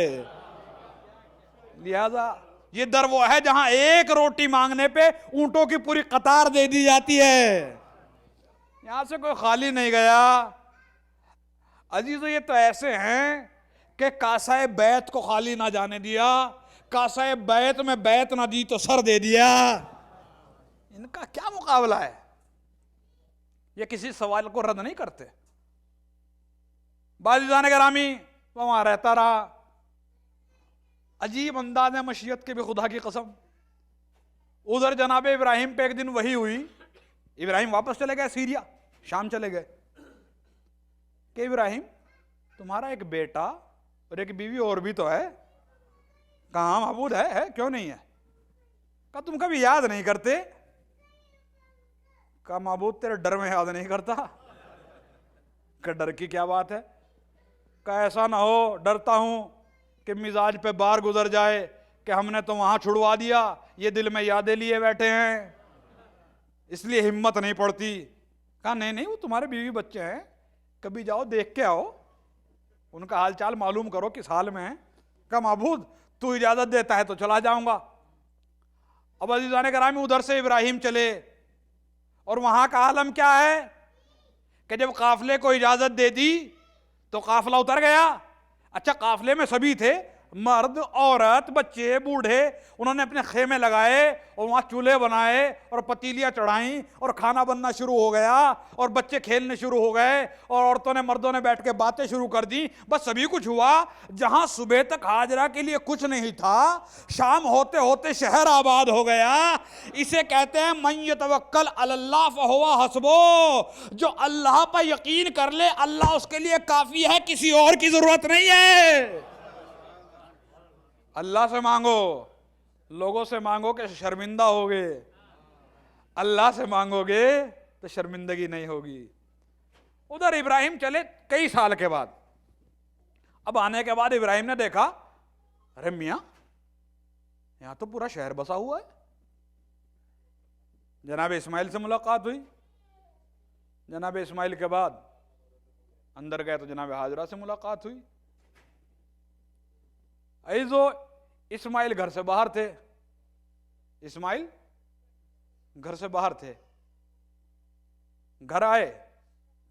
लिहाजा ये दर वो है जहां एक रोटी मांगने पे ऊंटों की पूरी कतार दे दी जाती है, यहां से कोई खाली नहीं गया। अजीजों ये तो ऐसे हैं कि कासाए बैत को खाली ना जाने दिया, कासाए बैत में बैत ना दी तो सर दे दिया। इनका क्या मुकाबला है, ये किसी सवाल को रद्द नहीं करते। बाज़ीज़ान गिरामी वो वहां रहता रहा, अजीब अंदाज है मशीयत के भी, खुदा की कसम। उधर जनाबे इब्राहिम पे एक दिन वही हुई, इब्राहिम वापस चले गए सीरिया, शाम चले गए कि इब्राहिम तुम्हारा एक बेटा और एक बीवी और भी तो है, कहाँ महबूद है क्यों नहीं है? कहा तुम कभी याद नहीं करते? कहा महबूद तेरे डर में याद नहीं करता। कहा डर की क्या बात है? कहा ऐसा ना हो डरता हूं कि मिजाज पे बार गुजर जाए कि हमने तो वहां छुड़वा दिया, ये दिल में यादें लिए बैठे हैं, इसलिए हिम्मत नहीं पड़ती। कहा नहीं नहीं वो तुम्हारे बीवी बच्चे हैं, कभी जाओ देख के आओ, उनका हालचाल मालूम करो किस हाल में है। कहा महबूद तू इजाजत देता है तो चला जाऊंगा। अब अज़ीज़ान गिरामी उधर से इब्राहिम चले, और वहां का आलम क्या है कि जब काफिले को इजाजत दे दी तो काफिला उतर गया। अच्छा काफिले में सभी थे, मर्द, औरत, बच्चे, बूढ़े, उन्होंने अपने खेमे लगाए और वहाँ चूल्हे बनाए और पतीलियाँ चढ़ाई और खाना बनना शुरू हो गया और बच्चे खेलने शुरू हो गए और औरतों ने, मर्दों ने बैठ के बातें शुरू कर दी। बस सभी कुछ हुआ। जहाँ सुबह तक हाजरा के लिए कुछ नहीं था, शाम होते होते शहर आबाद हो गया। इसे कहते हैं मन यतवक्कल अलल्लाह फहुवा हस्बो। जो अल्लाह पर यकीन कर ले, अल्लाह उसके लिए काफी है, किसी और की जरूरत नहीं है। अल्लाह से मांगो, लोगों से मांगो कि शर्मिंदा होगे, अल्लाह से मांगोगे तो शर्मिंदगी नहीं होगी। उधर इब्राहिम चले कई साल के बाद। अब आने के बाद इब्राहिम ने देखा, अरे मियां, यहां तो पूरा शहर बसा हुआ है। जनाब इस्माइल से मुलाकात हुई। जनाब इस्माइल के बाद अंदर गए तो जनाब हाजरा से मुलाकात हुई। ऐजो इस्माइल घर से बाहर थे, इस्माइल घर से बाहर थे। घर आए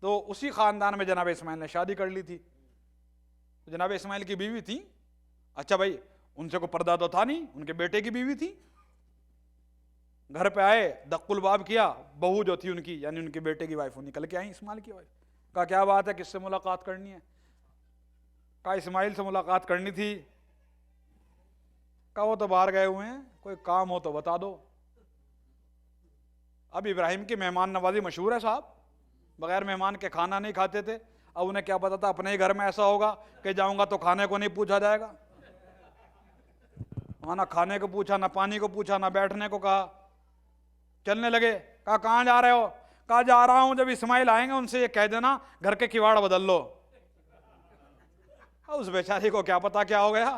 तो उसी खानदान में जनाब इस्माइल ने शादी कर ली थी। तो जनाब इस्माइल की बीवी थी। अच्छा भाई, उनसे कोई पर्दा तो था नहीं, उनके बेटे की बीवी थी। घर पे आए, दक्कुल बाब किया, बहू जो थी उनकी, यानी उनके बेटे की वाइफ, वो निकल के आई इस्माइल की वाइफ। कहा क्या बात है, किससे मुलाकात करनी है? कहा इस्माइल से मुलाकात करनी थी। कहा वो तो बाहर गए हुए हैं, कोई काम हो तो बता दो। अब इब्राहिम की मेहमान नवाजी मशहूर है साहब, बगैर मेहमान के खाना नहीं खाते थे। अब उन्हें क्या पता था अपने ही घर में ऐसा होगा कि जाऊंगा तो खाने को नहीं पूछा जाएगा। वहां ना खाने को पूछा, ना पानी को पूछा, ना बैठने को कहा। चलने लगे। कहा कहाँ जा रहे हो? कहा जा रहा हूं, जब इस्माइल आएंगे उनसे ये कह देना घर के किवाड़ बदल लो। उस बेचारी को क्या पता क्या हो गया।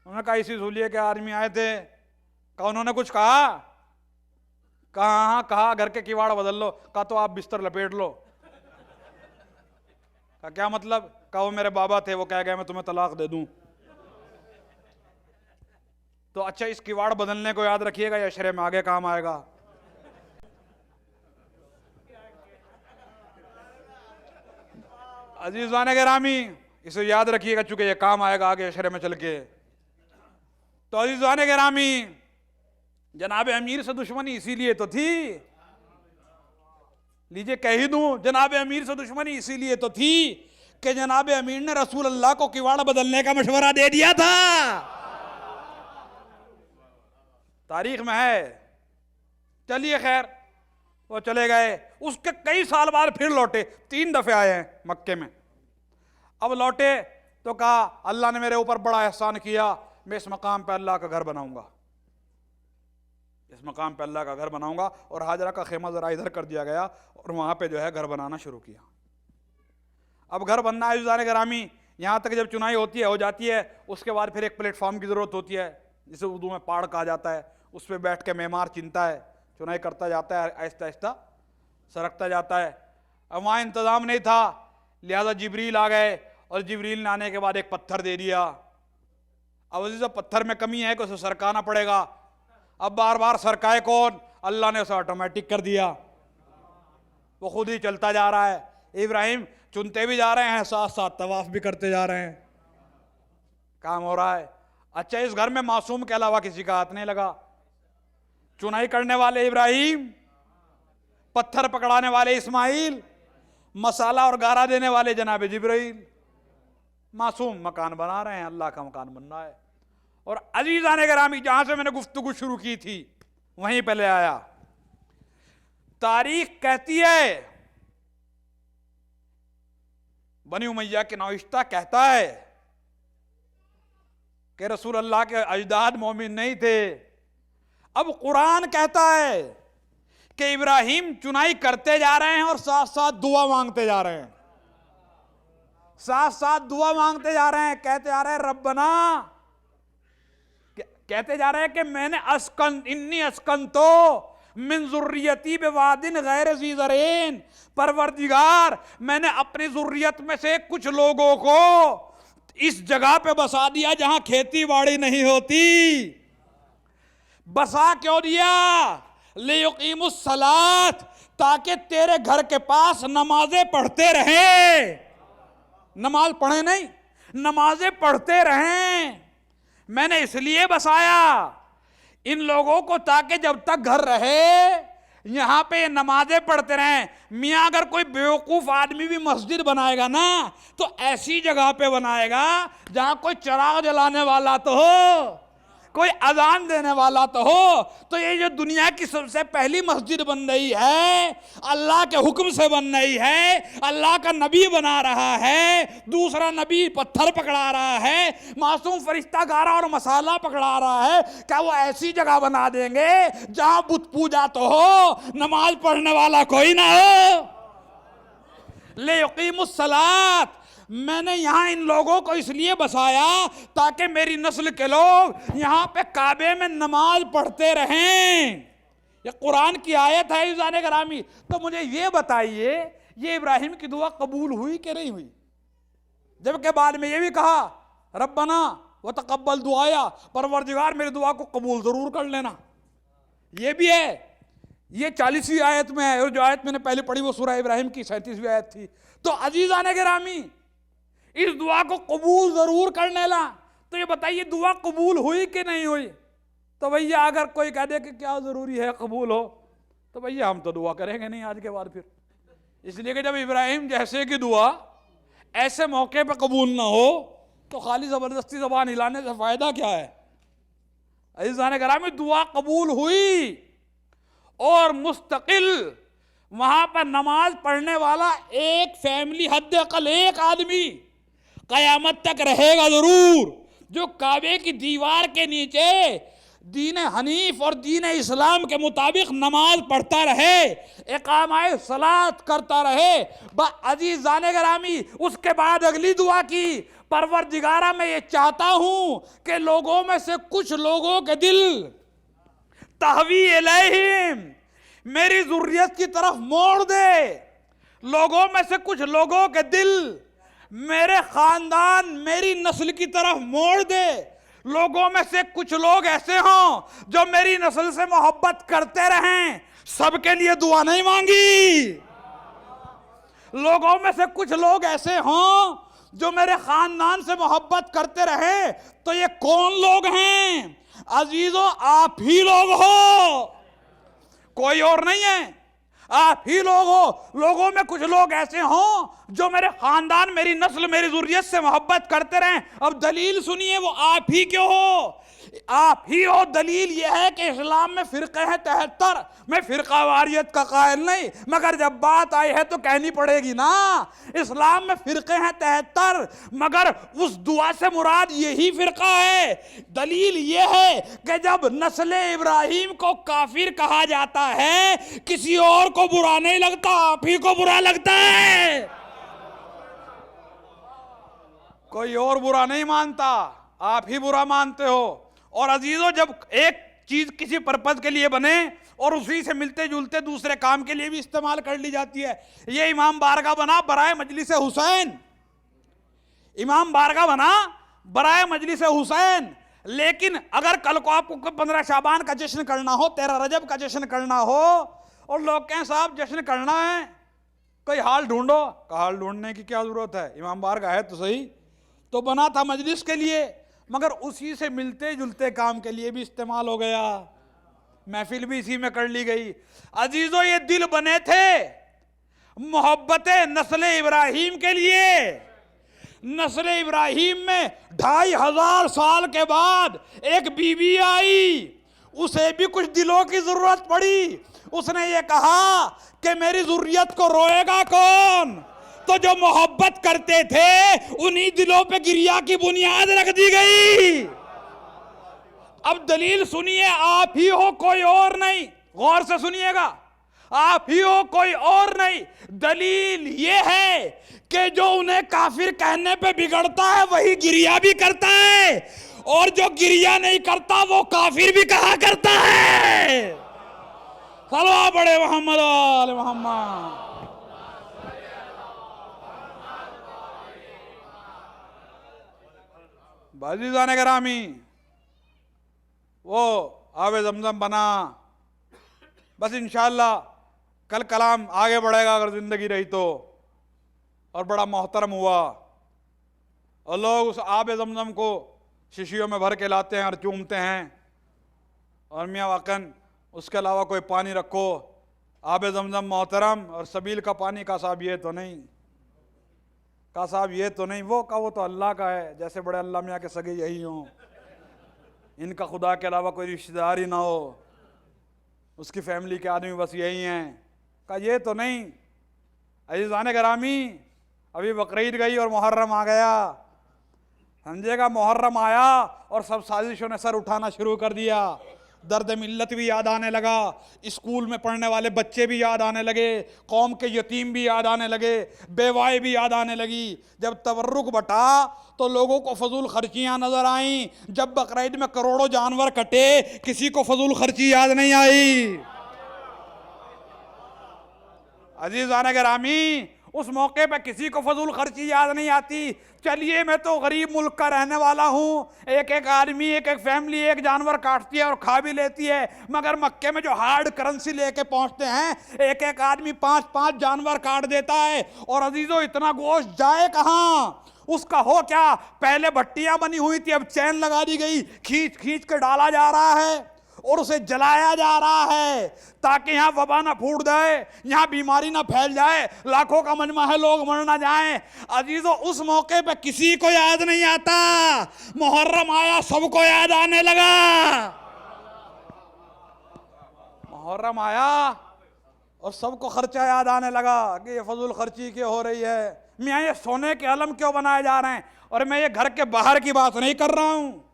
उन्होंने कहा इसी सूलिए के आदमी आए थे। कहा उन्होंने कुछ कहा? कहा हाँ कहा घर के किवाड़ बदल लो। कहा तो आप बिस्तर लपेट लो। कहा क्या मतलब? कहा वो मेरे बाबा थे, वो कह गए मैं तुम्हें तलाक दे दूं। तो अच्छा, इस किवाड़ बदलने को याद रखिएगा, या शरे में आगे काम आएगा। अजीज़ान गिरामी, इसे याद रखिएगा, चूंकि ये काम आएगा आगे शरे में चल के। तो अजीज़ान गिरामी, जनाब अमीर से दुश्मनी इसीलिए तो थी, लीजिए कह ही दूं, जनाब अमीर से दुश्मनी इसीलिए तो थी कि जनाब अमीर ने रसूल अल्लाह को किवाड़ बदलने का मशवरा दे दिया था। तारीख में है। चलिए खैर, वो चले गए। उसके कई साल बाद फिर लौटे, 3 दफे आए हैं मक्के में। अब लौटे तो कहा अल्लाह ने मेरे ऊपर बड़ा एहसान किया, मैं इस मकाम पे अल्लाह का घर बनाऊंगा, इस मकाम पे अल्लाह का घर बनाऊंगा। और हाजरा का खेमा जरा इधर कर दिया गया और वहां पे जो है घर बनाना शुरू किया। अब घर बनना है अज़ीज़ान गिरामी, यहाँ तक जब चुनाई होती है, हो जाती है, उसके बाद फिर एक प्लेटफॉर्म की ज़रूरत होती है, जिसे उर्दू में पाड़ कहा जाता है। उस पर बैठ के मेमार चिनता है, चुनाई करता जाता है, आहिस्ता आहिस्ता सरकता जाता है। अब वहाँ इंतज़ाम नहीं था, लिहाजा जिब्रील आ गए और जिब्रील ने आने के बाद एक पत्थर दे दिया। अब अजीज़ पत्थर में कमी है कि उसे सरकाना पड़ेगा। अब बार बार सरकाए कौन? अल्लाह ने उसे ऑटोमेटिक कर दिया, वो खुद ही चलता जा रहा है। इब्राहिम चुनते भी जा रहे हैं, साथ साथ तवाफ भी करते जा रहे हैं, काम हो रहा है। अच्छा, इस घर में मासूम के अलावा किसी का हाथ नहीं लगा। चुनाई करने वाले इब्राहिम, पत्थर पकड़ाने वाले इस्माइल, मसाला और गारा देने वाले जनाब जिब्रील, मासूम मकान बना रहे हैं, अल्लाह का मकान बन रहा है। और अजीज़ान गिरामी, जहां से मैंने गुफ्तगू शुरू की थी वहीं पहले आया। तारीख कहती है, बनी उमैया के नौइश्ता कहता है कि रसूल अल्लाह के अजदाद मोमिन नहीं थे। अब कुरान कहता है कि इब्राहिम चुनाई करते जा रहे हैं और साथ साथ दुआ मांगते जा रहे हैं, साथ साथ दुआ मांगते जा रहे हैं। कहते जा रहे हैं रब्बना, कहते जा रहे हैं कि मैंने इन्नी अस्कन तो मिन ज़ुर्रियती बिवादिन गैर ज़ी ज़रैन, परवरदिगार मैंने अपनी ज़ुर्रियत में से कुछ लोगों को इस जगह पे बसा दिया जहां खेती बाड़ी नहीं होती। बसा क्यों दिया? लियुकीमुस सलात, ताकि तेरे घर के पास नमाजें पढ़ते रहे। नमाज पढ़े नहीं, नमाजें पढ़ते रहें। मैंने इसलिए बसाया इन लोगों को ताकि जब तक घर रहे यहां पे नमाजें पढ़ते रहें। मियां अगर कोई बेवकूफ आदमी भी मस्जिद बनाएगा ना तो ऐसी जगह पे बनाएगा जहां कोई चिराग जलाने वाला तो हो, कोई अजान देने वाला तो हो। तो ये जो दुनिया की सबसे पहली मस्जिद बन रही है अल्लाह के हुक्म से बन रही है, अल्लाह का नबी बना रहा है, दूसरा नबी पत्थर पकड़ा रहा है, मासूम फरिश्ता गारा और मसाला पकड़ा रहा है। क्या वो ऐसी जगह बना देंगे जहां बुत पूजा तो हो, नमाज पढ़ने वाला कोई ना हो? ले युकीमुस सलात। मैंने यहां इन लोगों को इसलिए बसाया ताकि मेरी नस्ल के लोग यहां पे काबे में नमाज पढ़ते रहें। ये कुरान की आयत है इज़ाने करामी। तो मुझे ये बताइए ये इब्राहिम की दुआ कबूल हुई कि नहीं हुई? जबकि बाद में ये भी कहा रब्बना व तक़ब्बल दुआया, परवरदिगार मेरी दुआ को कबूल जरूर कर लेना। ये भी है, ये 40वीं आयत में है। और जो आयत मैंने पहले पढ़ी वो सूरह इब्राहिम की 37वीं आयत थी। तो अजीज़ाने गिरामी इस दुआ को कबूल जरूर करने ला। तो ये बताइए दुआ कबूल हुई कि नहीं हुई? तो भैया अगर कोई कह दे कि क्या जरूरी है कबूल हो, तो भैया हम तो दुआ करेंगे नहीं आज के बाद फिर। इसलिए कि जब इब्राहिम जैसे की दुआ ऐसे मौके पर कबूल ना हो तो खाली जबरदस्ती जबान हिलाने से फायदा क्या है? अजीज़ाने गिरामी दुआ कबूल हुई और मुस्तकिल वहां पर नमाज पढ़ने वाला एक फैमिली, हद अकल एक आदमी कयामत तक रहेगा जरूर, जो काबे की दीवार के नीचे दीन हनीफ और दीन इस्लाम के मुताबिक नमाज पढ़ता रहे, इकामाए सलात करता रहे। अजीज़ाने गिरामी उसके बाद अगली दुआ की, परवरदिगारा मैं ये चाहता हूं कि लोगों में से कुछ लोगों के दिल तहवी इलैहिम, मेरी जुर्रियत की तरफ मोड़ दे। लोगों में से कुछ लोगों के दिल मेरे खानदान मेरी नस्ल की तरफ मोड़ दे। लोगों में से कुछ लोग ऐसे हों जो मेरी नस्ल से मोहब्बत करते रहें। सबके लिए दुआ नहीं मांगी। लोगों में से कुछ लोग ऐसे हों जो मेरे खानदान से मोहब्बत करते रहे। तो ये कौन लोग हैं? अजीजों आप ही लोग हो, कोई और नहीं है, आप ही लोग हो। लोगों में कुछ लोग ऐसे हों जो मेरे खानदान मेरी नस्ल मेरी जुर्रियत से मोहब्बत करते रहें। अब दलील सुनिए, वो आप ही क्यों हो? आप ही हो। दलील यह है कि इस्लाम में फिरके हैं 73। मैं फिरका वारियत का कायल नहीं, मगर जब बात आई है तो कहनी पड़ेगी ना। इस्लाम में फिरके हैं 73, मगर उस दुआ से मुराद यही फिरका है। दलील यह है कि जब नस्ल इब्राहिम को काफिर कहा जाता है किसी और को बुरा नहीं लगता, आप ही को बुरा लगता है। कोई और बुरा नहीं मानता, आप ही बुरा मानते हो। और अजीजों जब एक चीज किसी पर्पज के लिए बने और उसी से मिलते जुलते दूसरे काम के लिए भी इस्तेमाल कर ली जाती है। ये इमाम बारगाह बना बराए मजलिस हुसैन, इमाम बारगाह बना बराए मजलिस हुसैन। लेकिन अगर कल को आपको 15 शाबान का जश्न करना हो, 13 रजब का जश्न करना हो और लोग कहें साहब जश्न करना है, कोई हाल ढूंढो, हाल ढूंढने की क्या जरूरत है? इमाम बारगाह है तो सही। तो बना था मजलिस के लिए, मगर उसी से मिलते जुलते काम के लिए भी इस्तेमाल हो गया। महफिल भी इसी में कर ली गई। अजीजों ये दिल बने थे मोहब्बत नस्ल इब्राहिम के लिए। नस्ल इब्राहिम में 2500 साल के बाद एक बीवी आई, उसे भी कुछ दिलों की जरूरत पड़ी। उसने ये कहा कि मेरी जुर्रियत को रोएगा कौन? तो जो मोहब्बत करते थे उन्हीं दिलों पे गिरिया की बुनियाद रख दी गई। अब दलील सुनिए, आप ही हो कोई और नहीं। गौर से सुनिएगा, आप ही हो कोई और नहीं। दलील ये है कि जो उन्हें काफिर कहने पे बिगड़ता है वही गिरिया भी करता है, और जो गिरिया नहीं करता वो काफिर भी कहा करता है। सल्लल्लाहु बड़े मोहम्मद आले मोहम्मद। बाज़ीज़ाने गिरामी वो आवे ज़मज़म बना। बस इंशाअल्लाह कल कलाम आगे बढ़ेगा अगर ज़िंदगी रही तो। और बड़ा मोहतरम हुआ और लोग उस आब जमजम को शीशियों में भर के लाते हैं और चूमते हैं। और मियाँ वाकन उसके अलावा कोई पानी रखो, आब जमजम मोहतरम और सबील का पानी का साहब ये तो नहीं, का साहब ये तो नहीं, वो तो अल्लाह का है, जैसे बड़े अल्लाह मियाँ के सगे यही हों, इनका खुदा के अलावा कोई रिश्तेदार ही ना हो, उसकी फैमिली के आदमी बस यही हैं, का ये तो नहीं। अज़ीज़ान गिरामी, अभी बकरीद गई और मुहर्रम आ गया, समझेगा मुहर्रम आया और सब साजिशों ने सर उठाना शुरू कर दिया। दर्द मिल्लत भी याद आने लगा, स्कूल में पढ़ने वाले बच्चे भी याद आने लगे, कौम के यतीम भी याद आने लगे, बेवाएँ भी याद आने लगी। जब तवर्रुक बटा तो लोगों को फजूल खर्चियाँ नजर आईं। जब बकरीद में करोड़ों जानवर कटे, किसी को फजूल खर्ची याद नहीं आई। अजीज़ान गिरामी, उस मौके पे किसी को फजूल खर्ची याद नहीं आती। चलिए मैं तो गरीब मुल्क का रहने वाला हूँ, एक एक आदमी एक एक फैमिली एक जानवर काटती है और खा भी लेती है, मगर मक्के में जो हार्ड करेंसी लेके पहुँचते हैं एक एक आदमी 5-5 जानवर काट देता है। और अजीज़ों, इतना गोश्त जाए कहाँ, उसका हो क्या? पहले भट्टियाँ बनी हुई थी, अब चैन लगा दी गई, खींच खींच के डाला जा रहा है और उसे जलाया जा रहा है ताकि यहाँ वबा ना फूट जाए, यहाँ बीमारी ना फैल जाए, लाखों का मजमा है, लोग मर ना जाएं। अजीजों, उस मौके पे किसी को याद नहीं आता, मुहर्रम आया सबको याद आने लगा। मुहर्रम आया और सबको खर्चा याद आने लगा कि ये फजूल खर्ची क्यों हो रही है, मियाँ ये सोने के अलम क्यों बनाए जा रहे हैं। और मैं ये घर के बाहर की बात नहीं कर रहा हूँ,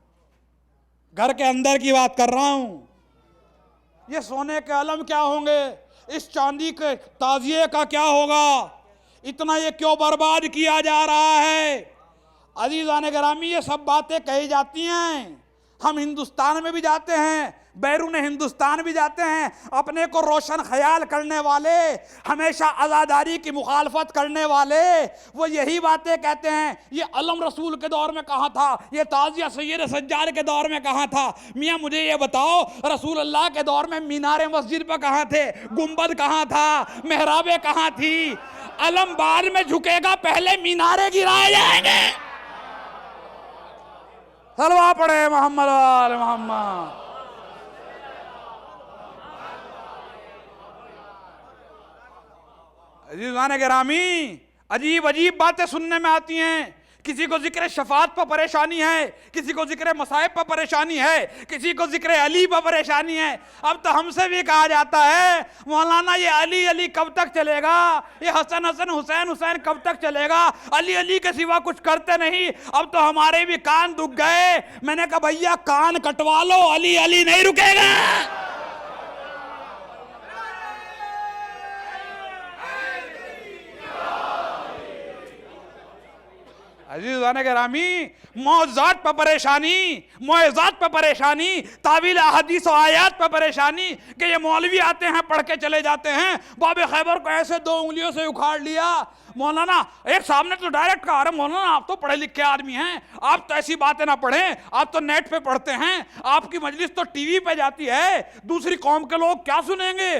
घर के अंदर की बात कर रहा हूं। ये सोने के अलम क्या होंगे, इस चांदी के ताजिए का क्या होगा, इतना ये क्यों बर्बाद किया जा रहा है। अजीज़ान गिरामी, ये सब बातें कही जाती हैं, हम हिंदुस्तान में भी जाते हैं, बैरून हिंदुस्तान भी जाते हैं, अपने को रोशन ख्याल करने वाले, हमेशा आज़ादारी की मुखालफत करने वाले, वो यही बातें कहते हैं। ये अलम रसूल के दौर में कहाँ था, ये ताज़िया सैयद सज्जाद के दौर में कहाँ था। मियाँ मुझे ये बताओ, रसूल अल्लाह के दौर में मीनारे मस्जिद पर कहाँ थे, गुंबद कहाँ था, मेहराबें कहाँ थी। अलम बाद में झुकेगा, पहले मीनारे गिराए जाएंगे। सलवा पड़े मोहम्मद वाले मोहम्मद। अजीज़ान गिरामी, अजीब अजीब बातें सुनने में आती हैं। किसी को जिक्र शफात पर परेशानी है, किसी को जिक्र मसाइब पर परेशानी है, किसी को जिक्र अली पर परेशानी है। अब तो हमसे भी कहा जाता है, मौलाना ये अली अली कब तक चलेगा, ये हसन हसन हुसैन हुसैन कब तक चलेगा, अली अली के सिवा कुछ करते नहीं। अब तो हमारे भी कान दुख गए। मैंने कहा भैया कान कटवा लो, अली अली नहीं रुकेगा। अजीज़ान गिरामी, मौज़ात पर परेशानी, मुआज़ात पर परेशानी, तावील अहादीस और आयात पर परेशानी कि ये मौलवी आते हैं पढ़ के चले जाते हैं, बाबे खैबर को ऐसे 2 उंगलियों से उखाड़ लिया। मौलाना एक सामने तो डायरेक्ट कहा, अरे मौलाना आप तो पढ़े लिखे आदमी हैं, आप तो ऐसी बातें ना पढ़ें, आप तो नेट पे पढ़ते हैं, आपकी मजलिस तो टीवी पे जाती है, दूसरी कौम के लोग क्या सुनेंगे।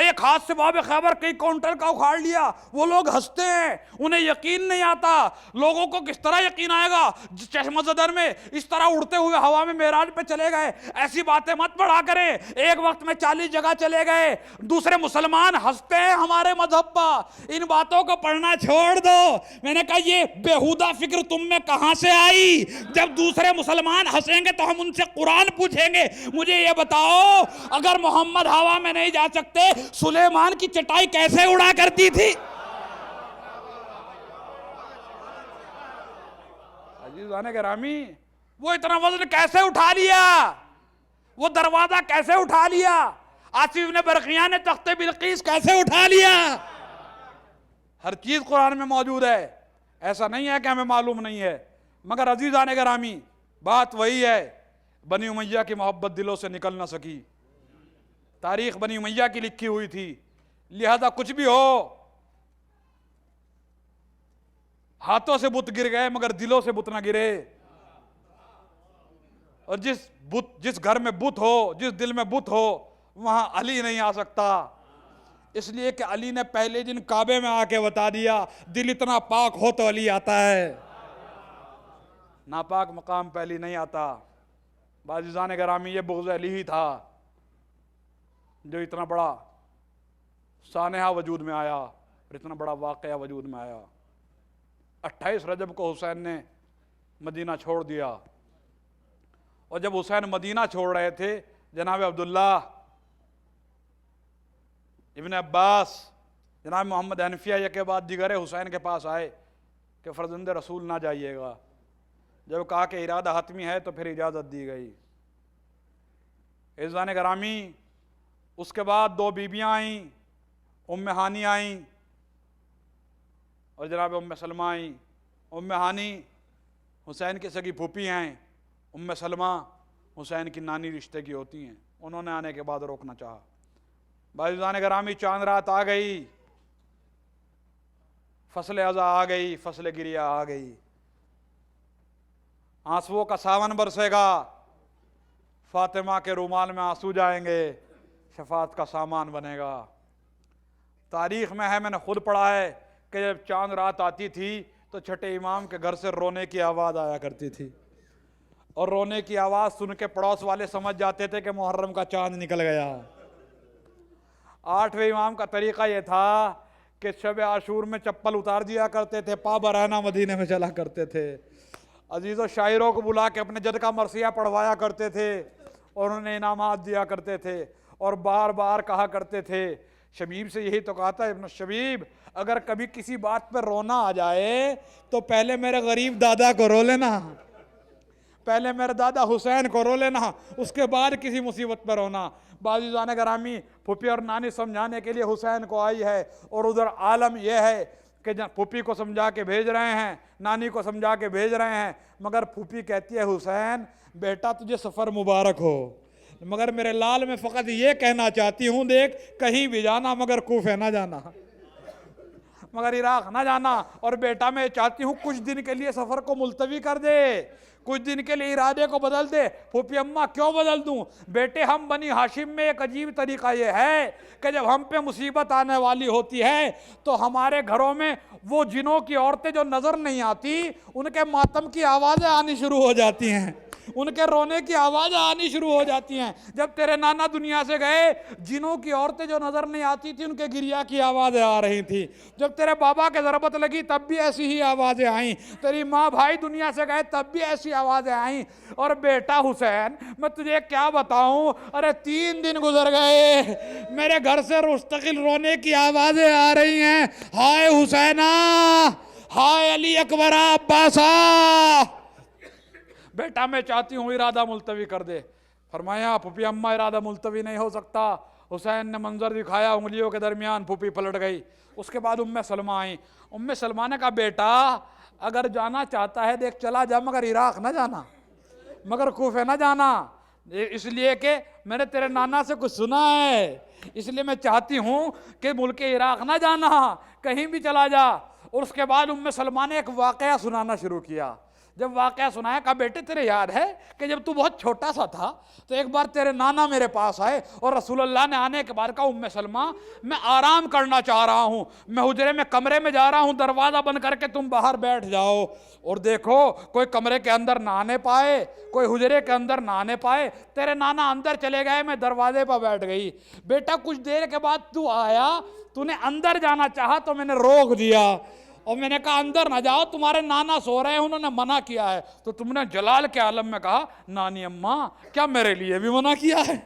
एक हाथ से बाबे खैबर कई काउंटर का उखाड़ लिया। वो लोग हंसते हैं, उन्हें यकीन नहीं आता। लोगों को किस तरह यकीन आएगा, चश्मज़दर में इस तरह उड़ते हुए हवा में मेराज पे चले गए। ऐसी बातें मत पढ़ा करें, एक वक्त में 40 जगह चले गए। दूसरे मुसलमान हंसते हैं हमारे मजहब पर, इन बातों को पढ़ना छोड़ दो। मैंने कहा ये बेहुदा फिक्र तुम में कहां से आई। जब दूसरे मुसलमान हंसेंगे तो हम उनसे कुरान पूछेंगे। मुझे ये बताओ, अगर मोहम्मद हवा में नहीं जा सकते, सुलेमान की चटाई कैसे उड़ा करती थी। अजीज़ान गिरामी, वो इतना वजन कैसे उठा लिया, वो दरवाजा कैसे उठा लिया, आसिफ ने बरकिया ने तख्ते बिल्कीस कैसे उठा लिया। हर चीज कुरान में मौजूद है, ऐसा नहीं है कि हमें मालूम नहीं है। मगर अजीज़ान गिरामी, बात वही है, बनी उमैया की मोहब्बत दिलों से निकल ना सकी। तारीख बनी उमैया की लिखी हुई थी, लिहाजा कुछ भी हो, हाथों से बुत गिर गए मगर दिलों से बुत ना गिरे। और जिस घर में बुत हो, जिस दिल में बुत हो, वहां अली नहीं आ सकता। इसलिए कि अली ने पहले दिन काबे में आके बता दिया, दिल इतना पाक हो तो अली आता है। नापाक मकाम पहली नहीं आता। बाज़ीज़ान गिरामी, ये बुग़्ज़ अली ही था जो इतना बड़ा सानहा वजूद में आया और इतना बड़ा वाक़या वजूद में आया। 28 रजब को हुसैन ने मदीना छोड़ दिया, और जब हुसैन मदीना छोड़ रहे थे, जनाब अब्दुल्ला इब्न अब्बास, जनाब मोहम्मद हनफिया ये के बाद दिगरे हुसैन के पास आए कि फ़र्ज़ंद रसूल ना जाइएगा। जब कहा कि इरादा हतमी है तो फिर इजाज़त दी गई। इज़ान गिरामी, उसके बाद 2 बीबियाँ आईं, उम्मे हानी आईं और जनाब उम्मे सलमा आईं। उम्मे हानी हुसैन की सगी फूफी हैं, उम्मे सलमा हुसैन की नानी रिश्ते की होती हैं। उन्होंने आने के बाद रोकना चाहा। बाज़ीज़ान गिरामी, चांद रात आ गई, फसल अज़ा आ गई, फसल गिरिया आ गई, आंसुओं का सावन बरसेगा, फातिमा के रुमाल में आंसू जाएंगे, शफात का सामान बनेगा। तारीख़ में है, मैंने खुद पढ़ा है कि जब चांद रात आती थी तो छठे इमाम के घर से रोने की आवाज़ आया करती थी, और रोने की आवाज़ सुन के पड़ोस वाले समझ जाते थे कि मुहर्रम का चांद निकल गया। 8वें इमाम का तरीक़ा यह था कि शब आशूर में चप्पल उतार दिया करते थे, पा बरहना मदीने में चला करते थे, अजीज़ों शायरों को बुला के अपने जद का मरसिया पढ़वाया करते थे और उन्हें इनामात दिया करते थे, और बार बार कहा करते थे। शबीब से यही तो कहा था, इब्न शबीब, अगर कभी किसी बात पर रोना आ जाए तो पहले मेरे गरीब दादा को रो लेना, पहले मेरे दादा हुसैन को रो लेना, उसके बाद किसी मुसीबत पर रोना। बाज़ीज़ान गिरामी, फूफी और नानी समझाने के लिए हुसैन को आई है, और उधर आलम यह है कि फूफी को समझा के भेज रहे हैं, नानी को समझा के भेज रहे हैं, मगर फूफी कहती है, हुसैन बेटा तुझे सफ़र मुबारक हो, मगर मेरे लाल मैं फ़कत ये कहना चाहती हूँ, देख कहीं भी जाना मगर कूफे ना जाना, मगर इराक़ ना जाना, और बेटा मैं चाहती हूँ कुछ दिन के लिए सफ़र को मुलतवी कर दे, कुछ दिन के लिए इरादे को बदल दे। फूफी अम्मा, क्यों बदल दूँ बेटे? हम बनी हाशिम में एक अजीब तरीक़ा ये है कि जब हम पे मुसीबत आने वाली होती है तो हमारे घरों में वो जिनों की औरतें जो नज़र नहीं आती, उनके मातम की आवाज़ें आनी शुरू हो जाती हैं, उनके रोने की आवाज़ें आनी शुरू हो जाती हैं। जब तेरे नाना दुनिया से गए, जिनों की औरतें जो नज़र नहीं आती थी, उनके गिरिया की आवाज़ें आ रही थी। जब तेरे बाबा के ज़रबत लगी, तब भी ऐसी ही आवाज़ें आईं। तेरी माँ भाई दुनिया से गए, तब भी ऐसी आवाज़ें आईं। और बेटा हुसैन, मैं तुझे क्या बताऊं, अरे 3 दिन गुजर गए, मेरे घर से मुस्तकिल रोने की आवाज़ें आ रही हैं, हाय हुसैना, हाय अली अकबरा, अब्बासा। बेटा मैं चाहती हूँ इरादा मुलतवी कर दे। फरमाया, फूफी अम्मा इरादा मुलतवी नहीं हो सकता। हुसैन ने मंजर दिखाया, उंगलियों के दरमियान फूफी पलट गई। उसके बाद उम्मे सलमा आई। उम्मे सलमा ने कहा, बेटा अगर जाना चाहता है देख चला जा, मगर इराक़ ना जाना, मगर कूफे ना जाना, इसलिए कि मैंने तेरे नाना से कुछ सुना है, इसलिए मैं चाहती हूँ कि मुल्क इराक़ ना जाना, कहीं भी चला जा। और उसके बाद उम्मे सलमा ने एक वाक़या सुनाना शुरू किया। जब वाक़या सुनाया, कहा बेटे तेरे याद है कि जब तू बहुत छोटा सा था तो एक बार तेरे नाना मेरे पास आए और रसूलुल्लाह ने आने के बाद कहा, उम्मे सलमा मैं आराम करना चाह रहा हूँ, मैं हुजरे में कमरे में जा रहा हूँ, दरवाज़ा बंद करके तुम बाहर बैठ जाओ और देखो कोई कमरे के अंदर ना आने पाए, कोई हुजरे के अंदर ना आने पाए। तेरे नाना अंदर चले गए, मैं दरवाजे पर बैठ गई। बेटा कुछ देर के बाद तू आया, तूने अंदर जाना चाहा तो मैंने रोक दिया और मैंने कहा अंदर ना जाओ, तुम्हारे नाना सो रहे हैं, उन्होंने मना किया है। तो तुमने जलाल के आलम में कहा, नानी अम्मा क्या मेरे लिए भी मना किया है,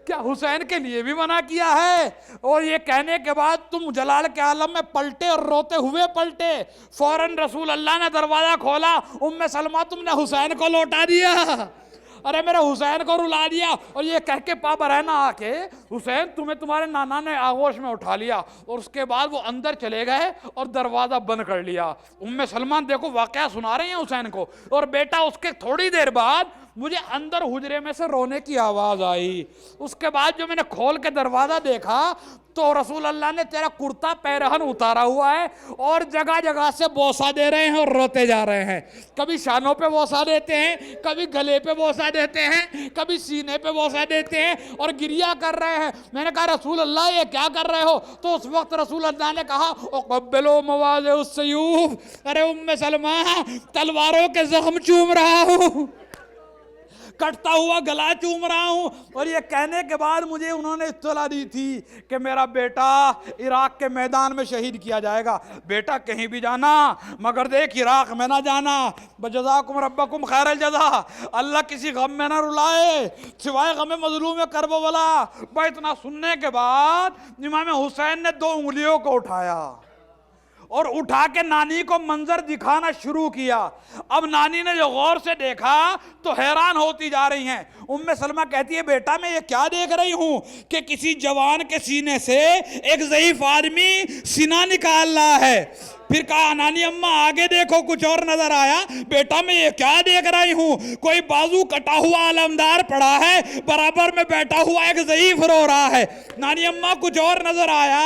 क्या हुसैन के लिए भी मना किया है? और ये कहने के बाद तुम जलाल के आलम में पलटे और रोते हुए पलटे। फौरन रसूल अल्लाह ने दरवाजा खोला, उम्मे सलमा तुमने हुसैन को लौटा दिया, अरे मेरे हुसैन को रुला दिया। और ये कह के पापा रहना आके, हुसैन तुम्हें तुम्हारे नाना ने आगोश में उठा लिया। और उसके बाद वो अंदर चले गए और दरवाज़ा बंद कर लिया। उम्मे सलमान देखो वाक़या सुना रहे हैं हुसैन को। और बेटा उसके थोड़ी देर बाद मुझे अंदर हुजरे में से रोने की आवाज आई। उसके बाद जो मैंने खोल के दरवाजा देखा तो रसूल अल्लाह ने तेरा कुर्ता पैरहन उतारा हुआ है और जगह जगह से बोसा दे रहे हैं और रोते जा रहे हैं। कभी शानों पे बोसा देते हैं, कभी गले पे बोसा देते हैं, कभी सीने पे बोसा देते हैं और गिरिया कर रहे हैं। मैंने कहा रसूल अल्लाह ये क्या कर रहे हो? तो उस वक्त रसूल अल्लाह ने कहा ओ कब्बिलो मवाज़े उस्सयूफ, अरे उम्मे सलमा तलवारों के जख्म चूम रहा हूँ, कटता हुआ गला चूम रहा हूं। और ये कहने के बाद मुझे उन्होंने इत्तला दी थी कि मेरा बेटा इराक के मैदान में शहीद किया जाएगा। बेटा कहीं भी जाना मगर देख इराक में ना जाना। बजज़ाकुम रब्बकुम खैरल जज़ा, अल्लाह किसी गम में ना रुलाए सिवाय गम मजलूम करबला। भाई इतना सुनने के बाद इमाम हुसैन ने 2 उंगलियों को उठाया और उठा के नानी को मंजर दिखाना शुरू किया। अब नानी ने जो गौर से देखा तो हैरान होती जा रही हैं। उम्मे सलमा कहती है बेटा मैं ये क्या देख रही हूं कि किसी जवान के सीने से एक ज़ईफ आदमी सीना निकाल रहा है। फिर कहा नानी अम्मा आगे देखो कुछ और नजर आया। बेटा मैं ये क्या देख रही हूं, कोई बाजू कटा हुआ अलमदार पड़ा है, बराबर में बैठा हुआ एक ज़ईफ रो रहा है। नानी अम्मा कुछ और नजर आया।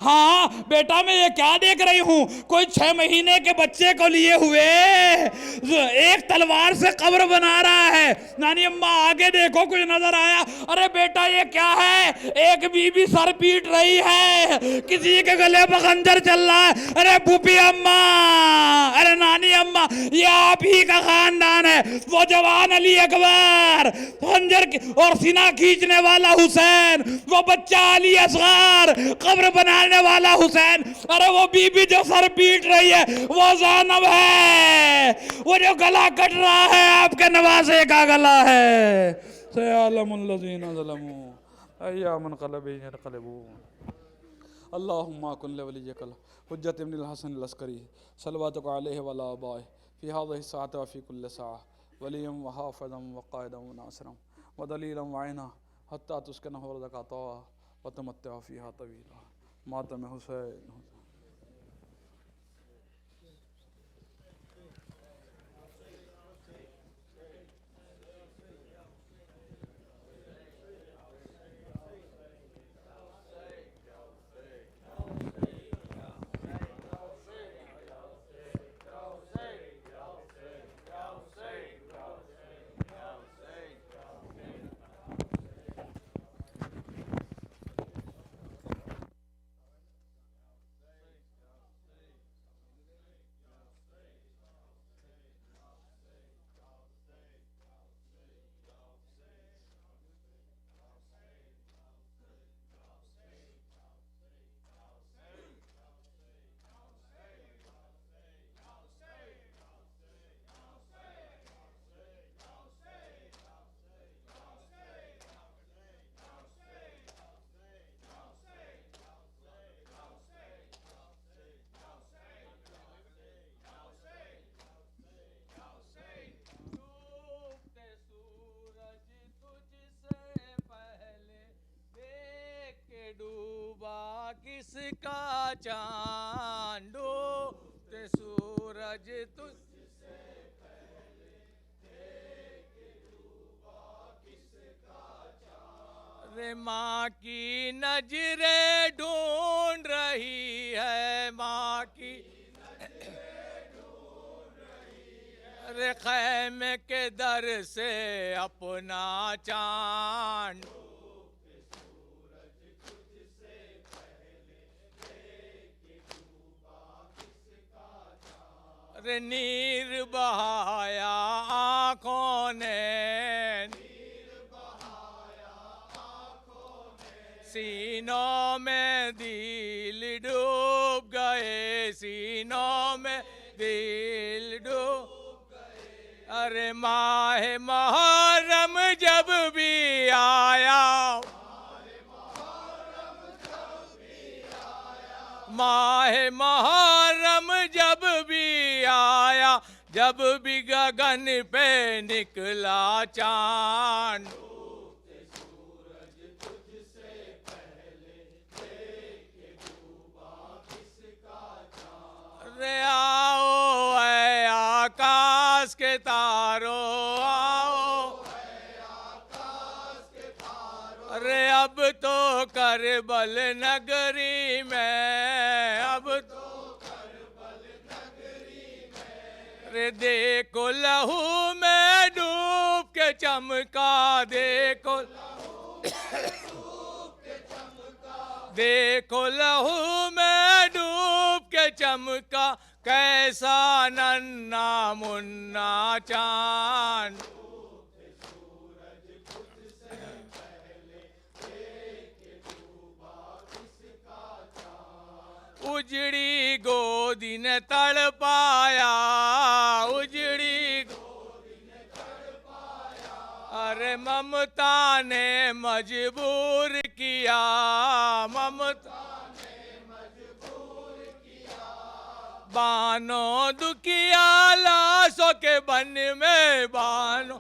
हाँ बेटा मैं ये क्या देख रही हूं, कोई 6 महीने के बच्चे को लिए हुए एक तलवार से कब्र बना रहा है। नानी अम्मा आगे देखो कुछ नजर आया। अरे बेटा ये क्या है, एक बीबी सर पीट रही है, किसी के गले पर खंजर चल रहा है। अरे फूफी अम्मा, अरे नानी अम्मा ये आप ही का खानदान है। वो जवान अली अकबर खंजर और सीना खींचने वाला हुसैन, वो बच्चा अली असगर कब्र बनाने वाला हुसैन, अरे वो बीबी जो सर पीट रही है वो ज़ैनब है, वो जो गला कट रहा है आपके नवासे का गला है। सयालमुल्लज़ीना ज़लमू अय्यामन क़लबी यनक़लिबू। अल्लाहुम्मा कुन लिवलिय्यकल हुज्जत इब्निल हसन लस्करी सल्लल्लाहु अलैहि व आबाए फ़ी हाज़िहि साअत व फ़ी कुल्लि साअ वलिय्यम व हाफ़िज़म व क़ाइदम व नासिरम व दलीलन व ऐना हत्ता तुस्किनहु अर्ज़क़ा तवा व तमत्तअ फ़ीहा तवीला। मातम हुसैन। किसका चांद डूबते सूरज तुझसे पहले देख के डूबा किसका चांद। रे माँ की नजरें ढूंढ रही है, माँ की नजरें ढूंढ रही है। रे खैमे के दर से अपना चांद नीर बहाया आँखों ने, नीर बहाया आँखों ने, सीनों में दिल डूब गए, सीनों में दिल डूब गए। अरे माहे मुहर्रम जब भी आया, माहे मुहर्रम जब भी आया, जब भी गगन पे निकला चांद डूबते सूरज तुझसे पहले देख के डूबा किसका चांद। रे आओ ऐ आकाश के तारों आओ, अब तो करबल नगरी में, अब तो रे देखो लहू में डूब के चमका, देखो देखो लहू में डूब के चमका, कैसा नन्ना मुन्ना चांद। उजड़ी गोदी ने तड़पाया, उजड़ी अरे ममता ने मजबूर किया, ममता बानो दुखिया लाशों के बन में, बानो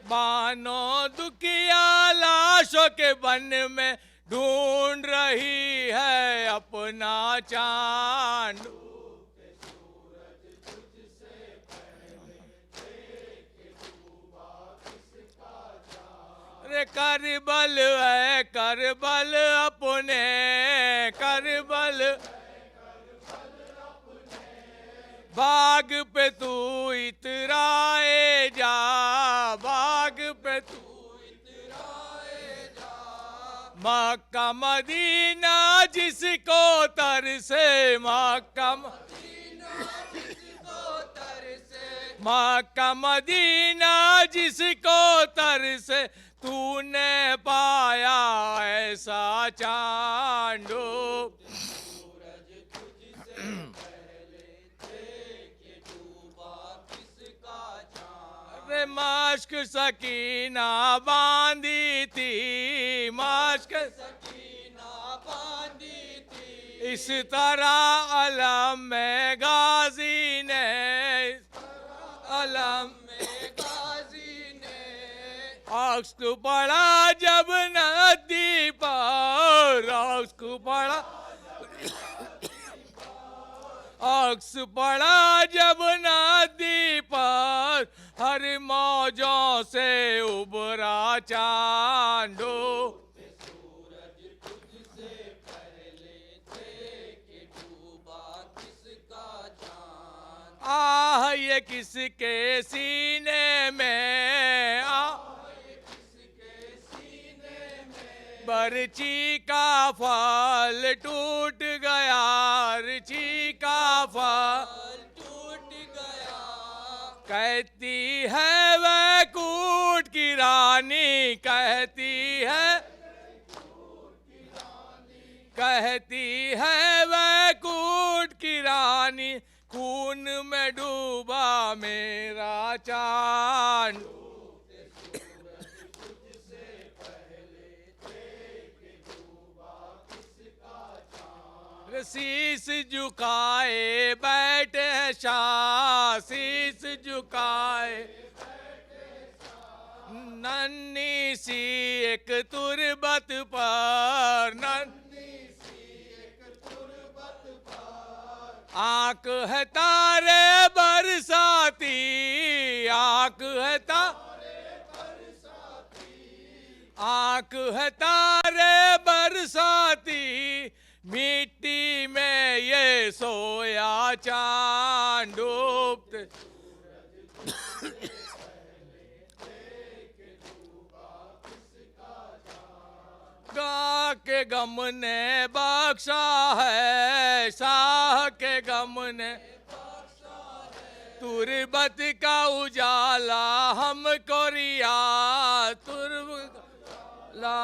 बानो दुखिया लाशों के बन में ढूंढ रही है अपना चांद। रे करबल है करबल अपने, करबल बाग पे तू इतराए जा, बाग पे तू मक्का मदीना जिसको तरसे, मक्का मक्का मदीना जिसको तरसे, तूने पाया ऐसा चांदो। मश्क सकीना बांधी थी, मश्क सकीना बांधी थी, इस तरह अलम में गाजी ने, अलम में गाजी ने अश्क पड़ा जब नदी पर, अश्क पड़ा अक्स पड़ा जब नदी पर, हर मौजों से उबरा चांदो। सूरज तुझसे पहले थे कि डूबा किसका चांद। आह ये किसके सीने में, बरछी का फल टूट गया, रची का फल टूट गया, कहती है वह कूट की रानी, कहती है, कहती है वह कूट की रानी, खून में डूबा मेरा चांद। शीश झुकाए बैठे शाह, शीश झुकाए नन्ही सी एक तुरबत पर, नन्ही सी एक तुरबत पर, आंख है तारे बरसाती, आंख है तारे बरसाती, आंख है तारे बरसाती, मिट्टी में ये सोया चांद डूबते। गा के गम ने बख्शा है, शाह के गम ने तुरबत का उजाला हमको रिया, तुरबला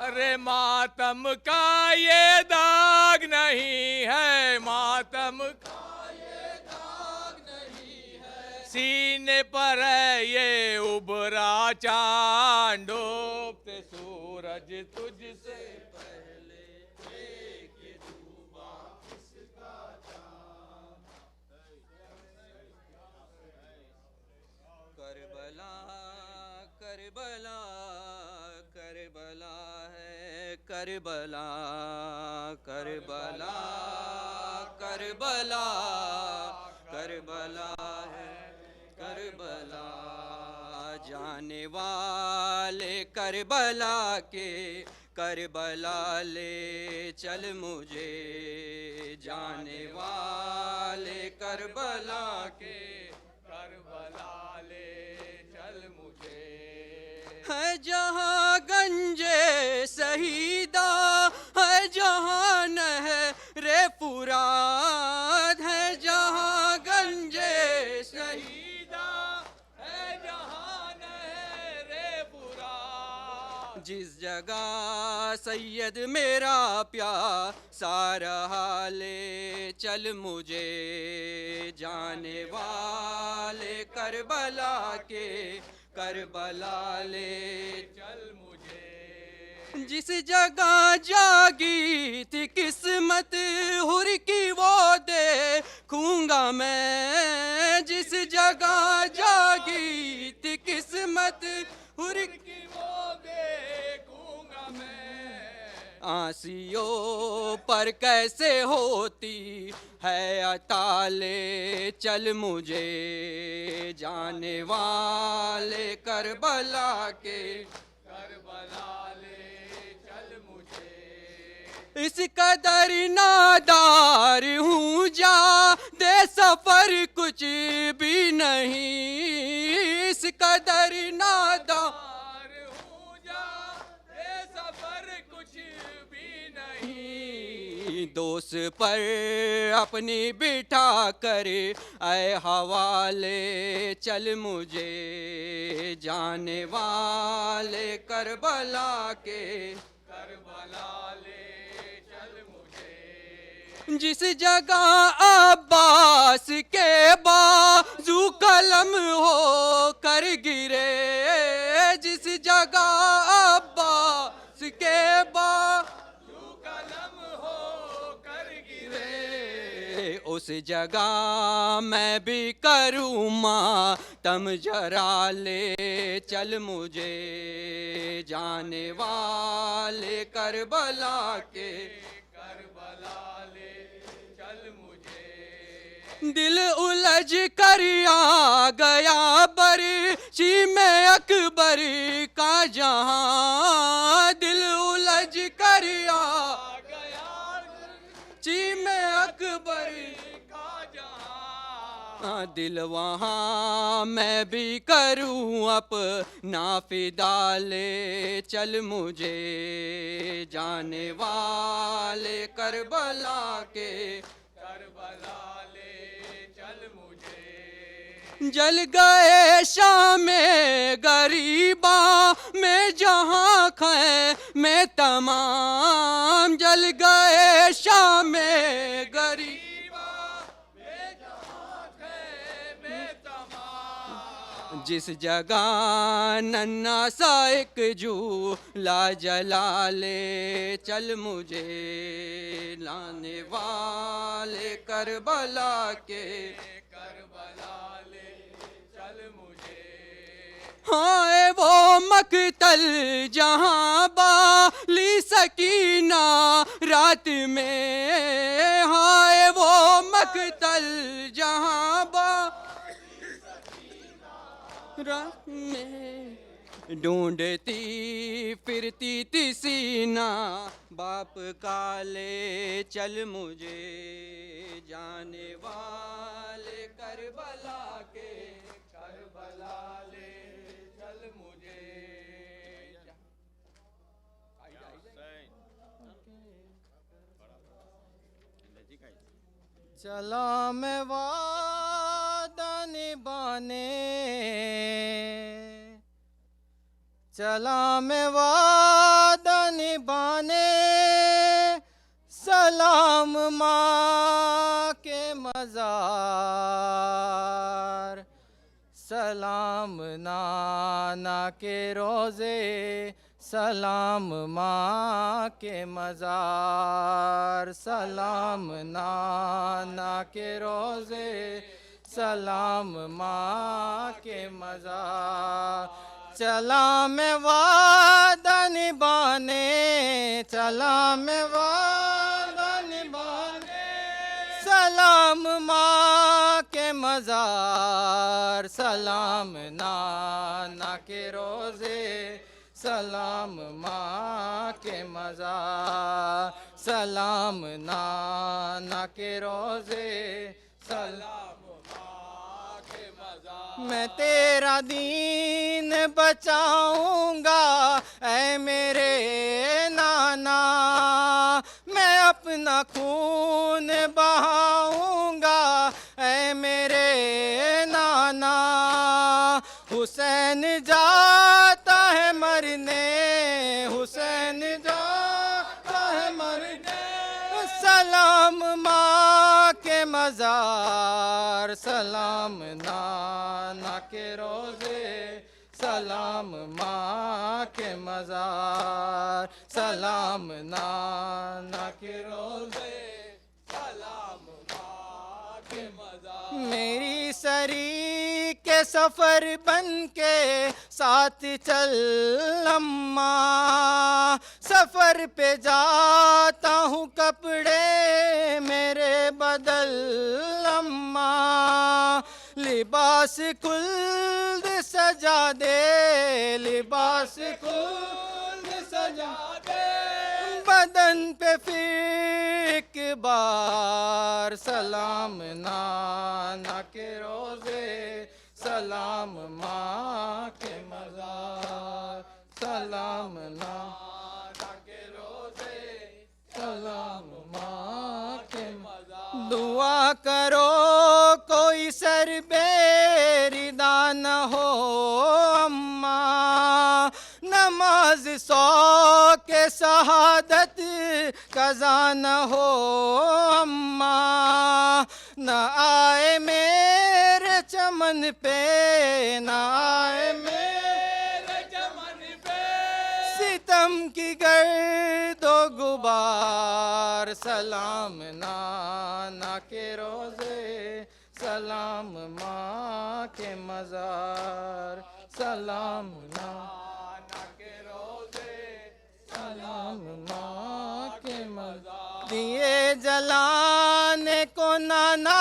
अरे मातम का ये दाग नहीं है, मातम का ये दाग नहीं है, सीने पर है ये उबरा चांद डूबते सूरज तुझसे पहले के डूबा किसका चांद। करबला करबला करबला है, करबला करबला करबला करबला है, करबला जान जाने वाले करबला के करबला ले चल मुझे, जाने वाले करबला के करबला ले चल मुझे। है जहाँ गंजे शहीदा, है जहाँ नहरे फुरात, है जहाँ गंजे शहीदा, है जहाँ नहरे फुरात। जिस जगह सैयद मेरा प्यासा रहा ले चल मुझे, जाने वाले करबला के करबला ले चल मुझे। जिस जगह जागी थी किस्मत हुर की वो देखूंगा मैं, जिस जगह जागी थी किस्मत हुर कि वो देखूंगा मैं। आसियों पर कैसे होती है अताले चल मुझे, जाने वाले करबला के करबला ले चल मुझे। इस कदर नादार हूँ जा दे सफर कुछ भी नहीं, इस कदर नादार हूँ जा ये सफर कुछ भी नहीं। दोस्त पर अपनी बिठा कर ऐ हवाले चल मुझे, जाने वाले करबला के करबला ले चल मुझे। जिस जगह अब्बास के बाजू कलम हो कर गिरे, जिस जगह अब्बास के बाजू कलम हो कर गिरे। उस जगह मैं भी करूँ मातम जरा ले चल मुझे, जाने वाले करबला के करबला ले चल मुझे। दिल उलझ कर आ गया बरछी में अकबर का जहां, दिल उलझ कर आ गया ची में अकबर का जहां। दिल वहाँ मैं भी करूँ अपना फिदा ले चल मुझे, जाने वाले करबला के करबला ले चल मुझे। जल गए शाम गरीबा में जहाँ खे में तमाम, जल गए शाम गरीब जिस जगह नन्ना सा एक झूला जला ले चल मुझे, लाने वाले करबला के करबला ले चल मुझे। हाय वो मकतल जहाँ बाली सकीना रात में, हाय वो मकतल जहाँ रात में ढूंढती फिरती थी सीना बाप का ले चल मुझे, जाने वाले करबला के करबला ले चल मुझे। चला मैं वादा निभाने, चला मैं वादा निभाने, सलाम माँ के मज़ार, सलाम नाना के रोज़े, सलाम माँ के मज़ार, सलाम नाना के रोज़े, सलाम माँ के मज़ार। चला मैं वादा निभाने, चला मैं वादा निभाने, सलाम माँ के मज़ार, सलाम नाना के सलाम माँ के मज़ार, सलाम नाना के रोज़े, सलाम माँ के मज़ार। मैं तेरा दीन बचाऊंगा ऐ मेरे नाना, मैं अपना खून बहाऊंगा ऐ मेरे नाना। हुसैन जाता है मरने, हुसैन जाता है मरने, सलाम माँ के मज़ार, सलाम नाना के रोज़े, सलाम माँ के मज़ार, सलाम नाना के रोज़े, सलाम माँ के मज़ार। मेरी सरी के सफ़र बन के साथ चल अम्मा, सफ़र पे जाता हूँ कपड़े मेरे बदल अम्मा, लिबास खुल्द सजा दे, लिबास खुल्द सजा दे, बदन पे फिर एक बार सलाम नाना के रोज़े, सलाम माँ के मज़ार, सलाम नाना के रोज़े, सलाम माँ के मज़ार। दुआ करो कोई सर बेरिदा न हो अम्मा, नमाज सौ के शहादत कज़ा न हो अम्मा, न आए मेरे चमन पे, न आए मेरे चमन पे, सितम की गर्दो गुबार, सलाम नाना के रोज़े, सलाम माँ के मज़ार, सलाम नाना के रोज़े, सलाम माँ के मज़ार। दिए जलाने को नाना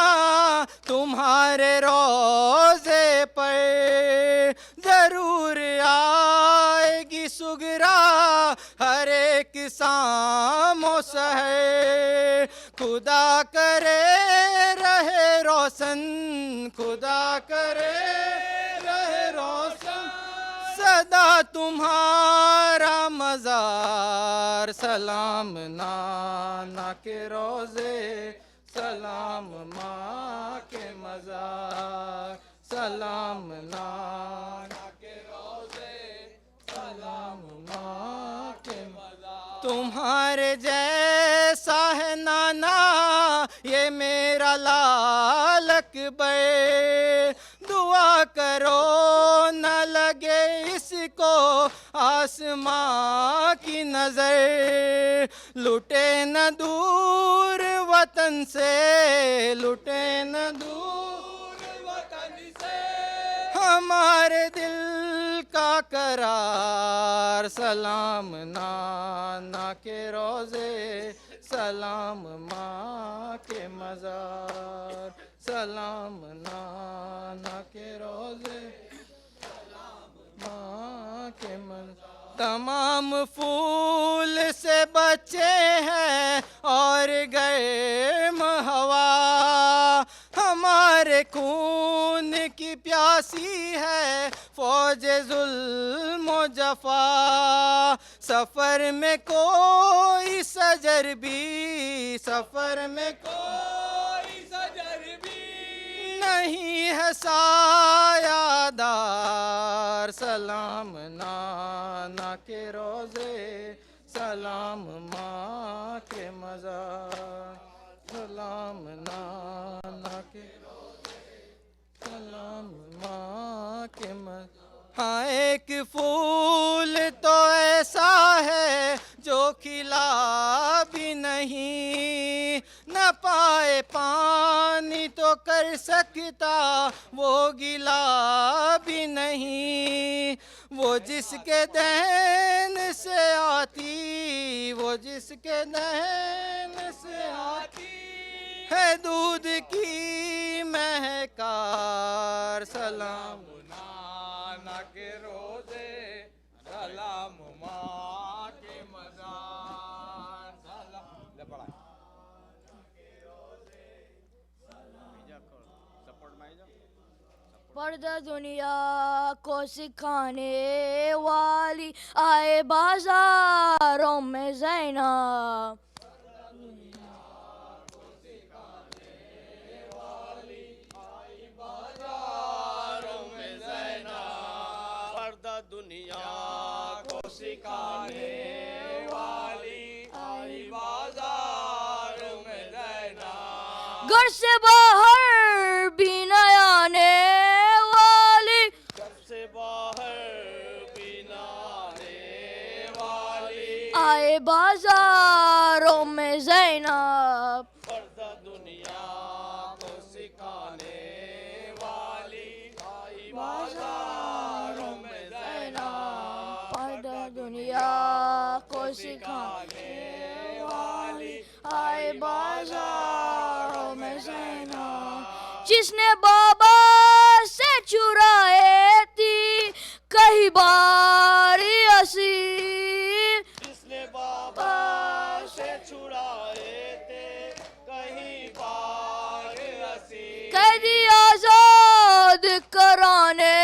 तुम्हारे रोज़े पर, ज़रूर आएगी सुगरा हर एक शामो सहर, खुदा करे रहे रोशन, खुदा करे रहे रोशन, सदा तुम्हारा मज़ार, सलाम नाना के रोज़े, सलाम माँ के मज़ार, सलाम नाना के रोज़े, सलाम माँ के मज़ार। तुम्हारे जैसा है नाना ये मेरा लाल अकबर, दुआ करो न लगे इसको आसमां की नजर, लुटे न दूर वतन से, लुटे न दूर वतन से, हमारे दिल का करार, सलाम नाना के रोज़े, सलाम माँ के मज़ार, सलाम नाना के रोज़े, माँ के मज़ार। तमाम फूल से बचे हैं और गर्म हवा, हमारे खून की प्यासी है फौज जुल्म जफा, सफर में कोई सजर भी, सफर में कोई सजर भी नहीं है सायादार, सलाम नाना के रोज़े, सलाम माँ के मज़ार, सलाम नाना के रोज़े, सलाम माँ के मज़ार। हाँ एक फूल तो ऐसा है जो खिला भी नहीं, न पाए पानी तो कर सकता वो गिला भी नहीं, वो जिसके दहन से आती, वो जिसके दहन से आती है दूध की महकार, सलाम नाना के रोज़े, सलाम पर्दा दुनिया को सिखाने वाली आए बाजारों में ज़ैनब। पर्दा दुनिया को सिखाने वाली आई बाजार में ज़ैनब। घर से बाहर भी न आने वाली, घर से बाहर भी न आने वाली आए बाजारों में ज़ैनब। पर्दा दुनिया को सिखाने वाली आई बाजारों में ज़ैनब। पर्दा दुनिया को सिखाने वाली आए बाजारों में ज़ैनब। जिसने बाबा से चुराए थी कई बारी असीर, जिसने बाबा से छुड़ाए थे कहीं बार हसी। कैदी आजाद कराने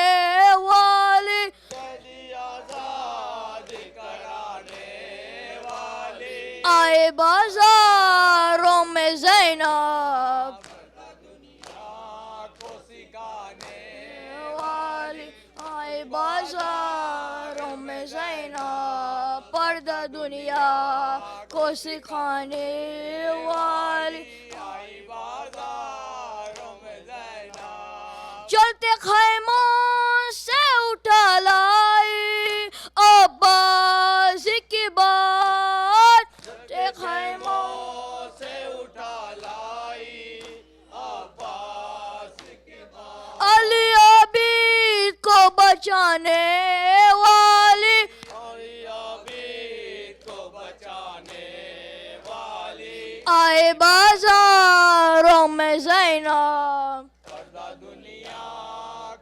वाली, कैदी आजाद कराने वाली आए बाजारों में ज़ैनब। को सिखाने वाली आए बाजारों में ज़ैनब। पर्दा दुनिया को सिखाने वाली आई बाजारों में ज़ैनब। चलते खैमों से उठा लाई अब्बास की बात। चलते खैमों से उठा लाई अब्बास की बात। अली आबिद को बचाने वाली अली आबिद को बचाने वाली आए बाजारों में ज़ैनब। पर्दा दुनिया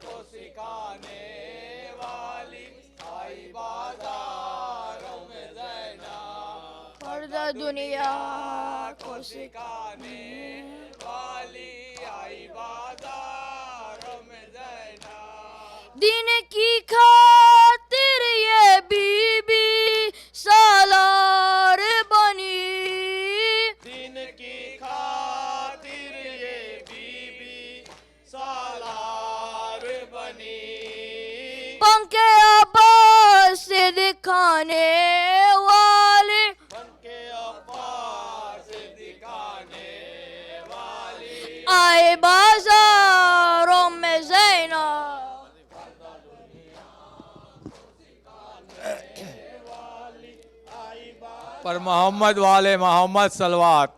को सिखाने वाली आई बाजारों में ज़ैनब। पर्दा दुनिया को सिखाने वाली आई बाजारों में ज़ैनब। दिन की खातिर ये बीबी सालार बनी, दिन की खातिर ये बीबी सालार बनी। पंखे आबाद से दिखाने वाली बनके अब्बास दिखाने वाली आए बाजारों में ज़ैनब। पर मोहम्मद वाले मोहम्मद सलवात।